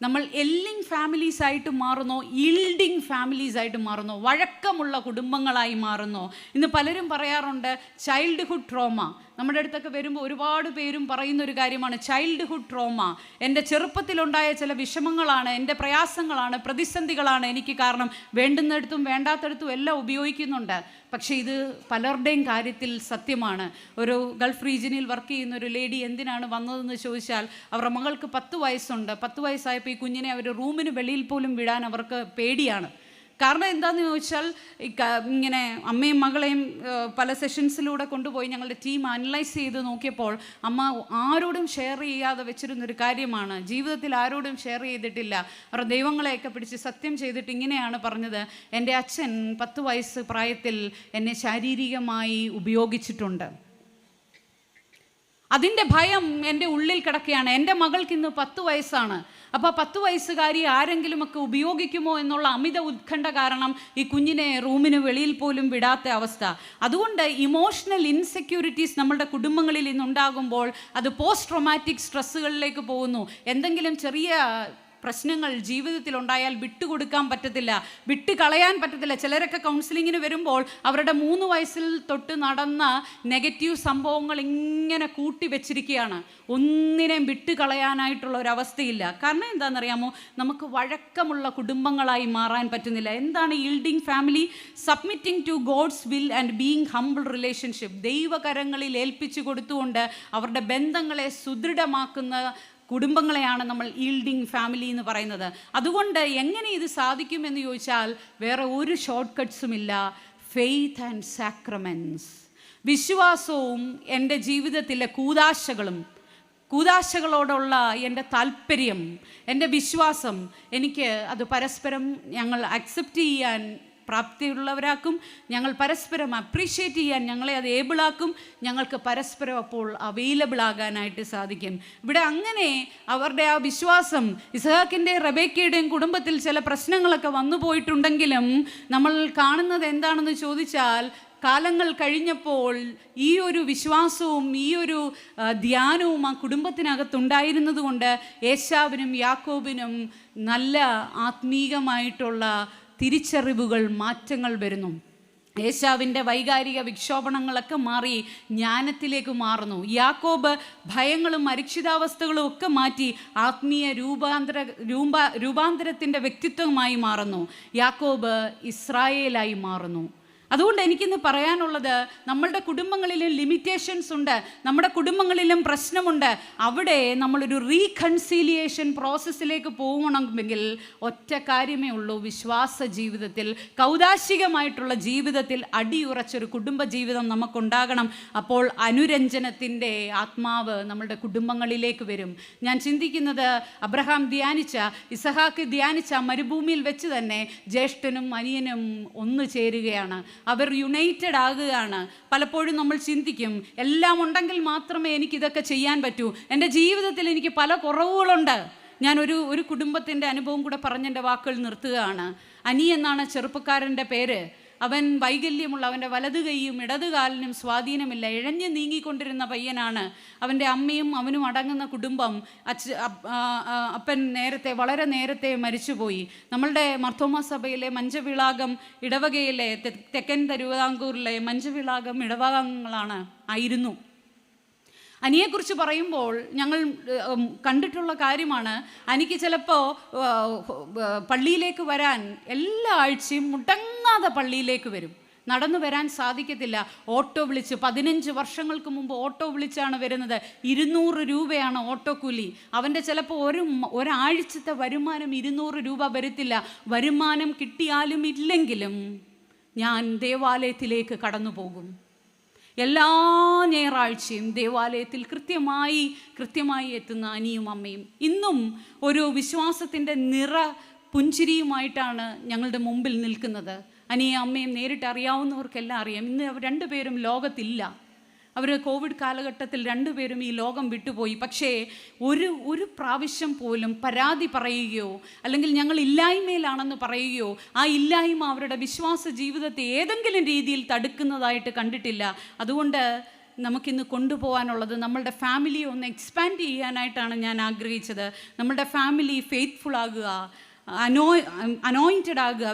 നമ്മൾ യെല്ലിംഗ് ഫാമിലീസ് ആയിട്ട് മാറുന്നോ, ഈൽഡിങ് ഫാമിലീസ് ആയിട്ട് മാറുന്നോ, വഴക്കമുള്ള കുടുംബങ്ങളായി മാറുന്നോ? ഇന്ന് പലരും പറയാറുണ്ട് ചൈൽഡ്ഹുഡ് ട്രോമ. നമ്മുടെ അടുത്തൊക്കെ വരുമ്പോൾ ഒരുപാട് പേരും പറയുന്നൊരു കാര്യമാണ് ചൈൽഡ്ഹുഡ് ട്രോമ. എൻ്റെ ചെറുപ്പത്തിലുണ്ടായ ചില വിഷമങ്ങളാണ്, എൻ്റെ പ്രയാസങ്ങളാണ്, പ്രതിസന്ധികളാണ് എനിക്ക് കാരണം. വേണ്ടുന്നിടത്തും വേണ്ടാത്തടത്തും എല്ലാം ഉപയോഗിക്കുന്നുണ്ട്. പക്ഷേ ഇത് പലരുടെയും കാര്യത്തിൽ സത്യമാണ്. ഒരു ഗൾഫ് റീജിയനിൽ വർക്ക് ചെയ്യുന്ന ഒരു ലേഡി എന്തിനാണ് വന്നതെന്ന് ചോദിച്ചാൽ, അവരുടെ മകൾക്ക് 10 വയസ്സുണ്ട്. 10 വയസ്സായപ്പോൾ ഈ കുഞ്ഞിനെ അവർ റൂമിന് വെളിയിൽ പോലും വിടാൻ അവർക്ക് പേടിയാണ്. കാരണം എന്താണെന്ന് ചോദിച്ചാൽ, ഇങ്ങനെ അമ്മയും മകളെയും പല സെഷൻസിലൂടെ കൊണ്ടുപോയി ഞങ്ങളുടെ ടീം അനലൈസ് ചെയ്ത് നോക്കിയപ്പോൾ അമ്മ ആരോടും ഷെയർ ചെയ്യാതെ വെച്ചിരുന്നൊരു കാര്യമാണ്. ജീവിതത്തിൽ ആരോടും ഷെയർ ചെയ്തിട്ടില്ല. അവരുടെ ദൈവങ്ങളെയൊക്കെ പിടിച്ച് സത്യം ചെയ്തിട്ട് ഇങ്ങനെയാണ് പറഞ്ഞത്, എൻ്റെ അച്ഛൻ 10 വയസ്സ് പ്രായത്തിൽ എന്നെ ശാരീരികമായി ഉപയോഗിച്ചിട്ടുണ്ട്. അതിൻ്റെ ഭയം എൻ്റെ ഉള്ളിൽ കിടക്കുകയാണ്. എൻ്റെ മകൾക്ക് ഇന്ന് 10 വയസ്സാണ്. അപ്പോൾ 10 വയസ്സുകാരി ആരെങ്കിലുമൊക്കെ ഉപയോഗിക്കുമോ എന്നുള്ള അമിത ഉത്കണ്ഠ കാരണം ഈ കുഞ്ഞിനെ റൂമിന് വെളിയിൽ പോലും വിടാത്ത അവസ്ഥ. അതുകൊണ്ട് ഇമോഷണൽ ഇൻസെക്യൂരിറ്റീസ് നമ്മുടെ കുടുംബങ്ങളിൽ ഇന്നുണ്ടാകുമ്പോൾ അത് പോസ്റ്റ് ട്രോമാറ്റിക് സ്ട്രെസ്സുകളിലേക്ക് പോകുന്നു. എന്തെങ്കിലും ചെറിയ പ്രശ്നങ്ങൾ ജീവിതത്തിൽ ഉണ്ടായാൽ വിട്ടുകൊടുക്കാൻ പറ്റത്തില്ല, വിട്ടുകളയാൻ പറ്റത്തില്ല. ചിലരൊക്കെ കൗൺസിലിങ്ങിന് വരുമ്പോൾ അവരുടെ 3 വയസ്സിൽ തൊട്ട് നടന്ന നെഗറ്റീവ് സംഭവങ്ങൾ ഇങ്ങനെ കൂട്ടി വെച്ചിരിക്കുകയാണ്. ഒന്നിനെയും വിട്ടുകളയാനായിട്ടുള്ള ഒരവസ്ഥയില്ല. കാരണം എന്താണെന്നറിയാമോ? നമുക്ക് വഴക്കമുള്ള കുടുംബങ്ങളായി മാറാൻ പറ്റുന്നില്ല. എന്താണ് yielding family? Submitting to God's will and being humble relationship. ദൈവകരങ്ങളിൽ ഏൽപ്പിച്ചു കൊടുത്തുകൊണ്ട് അവരുടെ ബന്ധങ്ങളെ സുദൃഢമാക്കുന്ന കുടുംബങ്ങളെയാണ് നമ്മൾ ഈൽഡിങ് ഫാമിലി എന്ന് പറയുന്നത്. അതുകൊണ്ട് എങ്ങനെ ഇത് സാധിക്കുമെന്ന് ചോദിച്ചാൽ വേറെ ഒരു ഷോർട്ട് കട്ട്സും ഇല്ല. Faith and sacraments. വിശ്വാസവും എൻ്റെ ജീവിതത്തിലെ കൂദാശകളോടുള്ള എൻ്റെ താല്പര്യം, എൻ്റെ വിശ്വാസം, എനിക്ക് അത് പരസ്പരം ഞങ്ങൾ അക്സെപ്റ്റ് ചെയ്യാൻ പ്രാപ്തിയുള്ളവരാക്കും. ഞങ്ങൾ പരസ്പരം അപ്രീഷിയേറ്റ് ചെയ്യാൻ ഞങ്ങളെ അത് ഏബിളാക്കും. ഞങ്ങൾക്ക് പരസ്പരം അപ്പോൾ അവൈലബിൾ ആകാനായിട്ട് സാധിക്കും. ഇവിടെ അങ്ങനെ അവരുടെ ആ വിശ്വാസം, ഇസ്ഹാക്കിൻ്റെ റബേക്കയുടെയും കുടുംബത്തിൽ ചില പ്രശ്നങ്ങളൊക്കെ വന്നു പോയിട്ടുണ്ടെങ്കിലും നമ്മൾ കാണുന്നത് എന്താണെന്ന് ചോദിച്ചാൽ, കാലങ്ങൾ കഴിഞ്ഞപ്പോൾ ഈ ഒരു വിശ്വാസവും ഈ ഒരു ധ്യാനവും ആ കുടുംബത്തിനകത്തുണ്ടായിരുന്നത് കൊണ്ട് ഏശാവിനും യാക്കോബിനും നല്ല ആത്മീകമായിട്ടുള്ള തിരിച്ചറിവുകൾ, മാറ്റങ്ങൾ വരുന്നു. ഏശാവിൻ്റെ വൈകാരിക വിക്ഷോഭണങ്ങളൊക്കെ മാറി ജ്ഞാനത്തിലേക്ക് മാറുന്നു. യാക്കോബ് ഭയങ്ങളും അരക്ഷിതാവസ്ഥകളും ഒക്കെ മാറ്റി ആത്മീയ രൂപാന്തരത്തിൻ്റെ വ്യക്തിത്വമായി മാറുന്നു. യാക്കോബ് ഇസ്രായേലായി മാറുന്നു. അതുകൊണ്ട് എനിക്കിന്ന് പറയാനുള്ളത്, നമ്മളുടെ കുടുംബങ്ങളിലും ലിമിറ്റേഷൻസ് ഉണ്ട്, നമ്മുടെ കുടുംബങ്ങളിലും പ്രശ്നമുണ്ട്. അവിടെ നമ്മളൊരു റീകൺസീലിയേഷൻ പ്രോസസ്സിലേക്ക് പോകണമെങ്കിൽ ഒറ്റ കാര്യമേ ഉള്ളൂ: വിശ്വാസ ജീവിതത്തിൽ, കൗദാശികമായിട്ടുള്ള ജീവിതത്തിൽ അടിയുറച്ചൊരു കുടുംബ ജീവിതം നമുക്കുണ്ടാകണം. അപ്പോൾ അനുരഞ്ജനത്തിൻ്റെ ആത്മാവ് നമ്മുടെ കുടുംബങ്ങളിലേക്ക് വരും. ഞാൻ ചിന്തിക്കുന്നത്, അബ്രഹാം ധ്യാനിച്ച, ഇസഹാക്ക് ധ്യാനിച്ച മരുഭൂമിയിൽ വെച്ച് തന്നെ ജ്യേഷ്ഠനും അനിയനും ഒന്നു ചേരുകയാണ്. അവർ യുണൈറ്റഡ് ആകുകയാണ്. പലപ്പോഴും നമ്മൾ ചിന്തിക്കും, എല്ലാം ഉണ്ടെങ്കിൽ മാത്രമേ എനിക്കിതൊക്കെ ചെയ്യാൻ പറ്റൂ, എൻ്റെ ജീവിതത്തിൽ എനിക്ക് പല കുറവുകളുണ്ട്. ഞാൻ ഒരു കുടുംബത്തിൻ്റെ അനുഭവം കൂടെ പറഞ്ഞെൻ്റെ വാക്കുകൾ നിർത്തുകയാണ്. അനി എന്നാണ് ചെറുപ്പക്കാരൻ്റെ പേര്. അവൻ വൈകല്യമുള്ള, അവൻ്റെ വലതു കൈയും ഇടതുകാലിനും സ്വാധീനമില്ല, ഇഴഞ്ഞു നീങ്ങിക്കൊണ്ടിരുന്ന പയ്യനാണ്. അവൻ്റെ അമ്മയും അവനും അടങ്ങുന്ന കുടുംബം, അപ്പൻ വളരെ നേരത്തെ മരിച്ചുപോയി. നമ്മളുടെ മർത്തോമാ സഭയിലെ മഞ്ചവിളാകം ഇടവകയിലെ തെക്കൻ തിരുവിതാംകൂറിലെ മഞ്ചവിളാകം ഇടവകങ്ങളാണ് ആയിരുന്നു. അനിയെക്കുറിച്ച് പറയുമ്പോൾ ഞങ്ങൾ കണ്ടിട്ടുള്ള കാര്യമാണ്, അനിക്ക് ചിലപ്പോൾ പള്ളിയിലേക്ക് വരാൻ എല്ലാ ആഴ്ചയും മുടങ്ങാതെ പള്ളിയിലേക്ക് വരും. നടന്നു വരാൻ സാധിക്കത്തില്ല, ഓട്ടോ വിളിച്ച്. 15 വർഷങ്ങൾക്ക് മുമ്പ് ഓട്ടോ വിളിച്ചാണ് വരുന്നത്. 200 രൂപയാണ് ഓട്ടോ കൂലി. അവൻ്റെ ചിലപ്പോൾ ഒരാഴ്ചത്തെ വരുമാനം 200 രൂപ വരത്തില്ല. വരുമാനം കിട്ടിയാലും ഇല്ലെങ്കിലും ഞാൻ ദേവാലയത്തിലേക്ക് കടന്നു പോകും. എല്ലാ ഞായറാഴ്ചയും ദേവാലയത്തിൽ കൃത്യമായി എത്തുന്ന അനിയും അമ്മയും ഇന്നും ഒരു വിശ്വാസത്തിൻ്റെ പുഞ്ചിരിയുമായിട്ടാണ് ഞങ്ങളുടെ മുമ്പിൽ നിൽക്കുന്നത്. അനിയും അമ്മയും നേരിട്ട് അറിയാവുന്നവർക്കെല്ലാം അറിയാം. ഇന്ന് അവർ രണ്ടുപേരും ലോകത്തില്ല. അവർ കോവിഡ് കാലഘട്ടത്തിൽ രണ്ടുപേരും ഈ ലോകം വിട്ടുപോയി. പക്ഷേ ഒരു പ്രാവശ്യം പോലും പരാതി പറയുകയോ അല്ലെങ്കിൽ ഞങ്ങൾ ഇല്ലായ്മയിലാണെന്ന് പറയുകയോ ആ ഇല്ലായ്മ അവരുടെ വിശ്വാസ ജീവിതത്തെ ഏതെങ്കിലും രീതിയിൽ തടുക്കുന്നതായിട്ട് കണ്ടിട്ടില്ല. അതുകൊണ്ട് നമുക്കിന്ന് കൊണ്ടുപോകാനുള്ളത്, നമ്മളുടെ ഫാമിലിയെ ഒന്ന് എക്സ്പാൻഡ് ചെയ്യാനായിട്ടാണ് ഞാൻ ആഗ്രഹിച്ചത്. നമ്മളുടെ ഫാമിലി ഫെയ്ത്ത്ഫുൾ ആകുക, അനോയിൻറ്റഡ് ആകുക,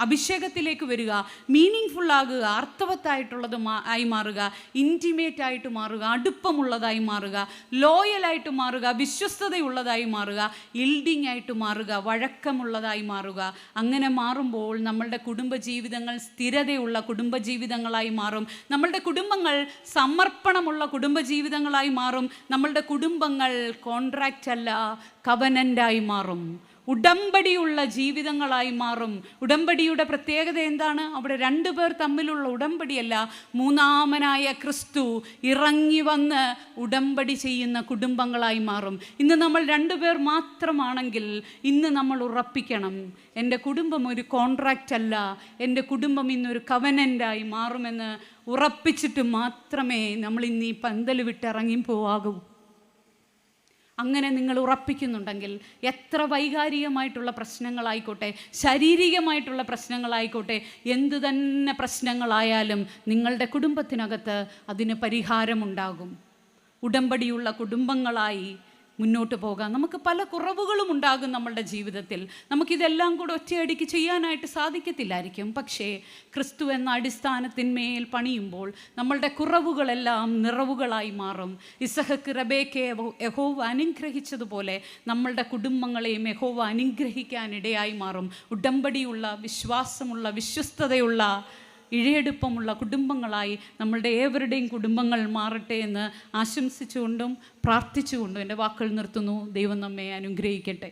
അഭിഷേകത്തിലേക്ക് വരിക, മീനിങ് ഫുൾ ആകുക, അർത്ഥവത്തായിട്ടുള്ളത് ആയി മാറുക, ഇൻറ്റിമേറ്റ് ആയിട്ട് മാറുക, അടുപ്പമുള്ളതായി മാറുക, ലോയലായിട്ട് മാറുക, വിശ്വസ്തതയുള്ളതായി മാറുക, ഇൽഡിങ് ആയിട്ട് മാറുക, വഴക്കമുള്ളതായി മാറുക. അങ്ങനെ മാറുമ്പോൾ നമ്മളുടെ കുടുംബജീവിതങ്ങൾ സ്ഥിരതയുള്ള കുടുംബജീവിതങ്ങളായി മാറും. നമ്മളുടെ കുടുംബങ്ങൾ സമർപ്പണമുള്ള കുടുംബജീവിതങ്ങളായി മാറും. നമ്മളുടെ കുടുംബങ്ങൾ കോൺട്രാക്റ്റ് അല്ല, കവനൻ്റായി മാറും. ഉടമ്പടിയുള്ള ജീവിതങ്ങളായി മാറും. ഉടമ്പടിയുടെ പ്രത്യേകത എന്താണ്? അവിടെ രണ്ടുപേർ തമ്മിലുള്ള ഉടമ്പടിയല്ല, മൂന്നാമനായ ക്രിസ്തു ഇറങ്ങി വന്ന് ഉടമ്പടി ചെയ്യുന്ന കുടുംബങ്ങളായി മാറും. ഇന്ന് നമ്മൾ രണ്ടുപേർ മാത്രമാണെങ്കിൽ ഇന്ന് നമ്മൾ ഉറപ്പിക്കണം, എൻ്റെ കുടുംബം ഒരു കോൺട്രാക്റ്റ് അല്ല, എൻ്റെ കുടുംബം ഇന്നൊരു കവനൻ്റായി മാറുമെന്ന് ഉറപ്പിച്ചിട്ട് മാത്രമേ നമ്മൾ ഇന്ന് ഈ പന്തൽ വിട്ടിറങ്ങി പോവാകൂ. അങ്ങനെ നിങ്ങൾ ഉറപ്പിക്കുന്നുണ്ടെങ്കിൽ എത്ര വൈകാരികമായിട്ടുള്ള പ്രശ്നങ്ങളായിക്കോട്ടെ, ശാരീരികമായിട്ടുള്ള പ്രശ്നങ്ങളായിക്കോട്ടെ, എന്തു തന്നെ പ്രശ്നങ്ങളായാലും നിങ്ങളുടെ കുടുംബത്തിനകത്ത് അതിന് പരിഹാരമുണ്ടാകും. ഉടമ്പടിയുള്ള കുടുംബങ്ങളായി മുന്നോട്ട് പോകാം. നമുക്ക് പല കുറവുകളും ഉണ്ടാകും നമ്മളുടെ ജീവിതത്തിൽ. നമുക്കിതെല്ലാം കൂടെ ഒറ്റയടിക്ക് ചെയ്യാനായിട്ട് സാധിക്കത്തില്ലായിരിക്കും. പക്ഷേ ക്രിസ്തു എന്ന അടിസ്ഥാനത്തിന്മേൽ പണിയുമ്പോൾ നമ്മളുടെ കുറവുകളെല്ലാം നിറവുകളായി മാറും. ഇസഹക്ക് റബേക്കയെ യഹോവ അനുഗ്രഹിച്ചതുപോലെ നമ്മളുടെ കുടുംബങ്ങളെയും യഹോവ അനുഗ്രഹിക്കാനിടയായി മാറും. ഉടമ്പടിയുള്ള, വിശ്വാസമുള്ള, വിശ്വസ്തതയുള്ള, ഇഴയെടുപ്പമുള്ള കുടുംബങ്ങളായി നമ്മളുടെ ഏവരുടെയും കുടുംബങ്ങൾ മാറട്ടെ എന്ന് ആശംസിച്ചുകൊണ്ടും പ്രാർത്ഥിച്ചുകൊണ്ടും എൻ്റെ വാക്കുകൾ നിർത്തുന്നു. ദൈവം നമ്മെ അനുഗ്രഹിക്കട്ടെ.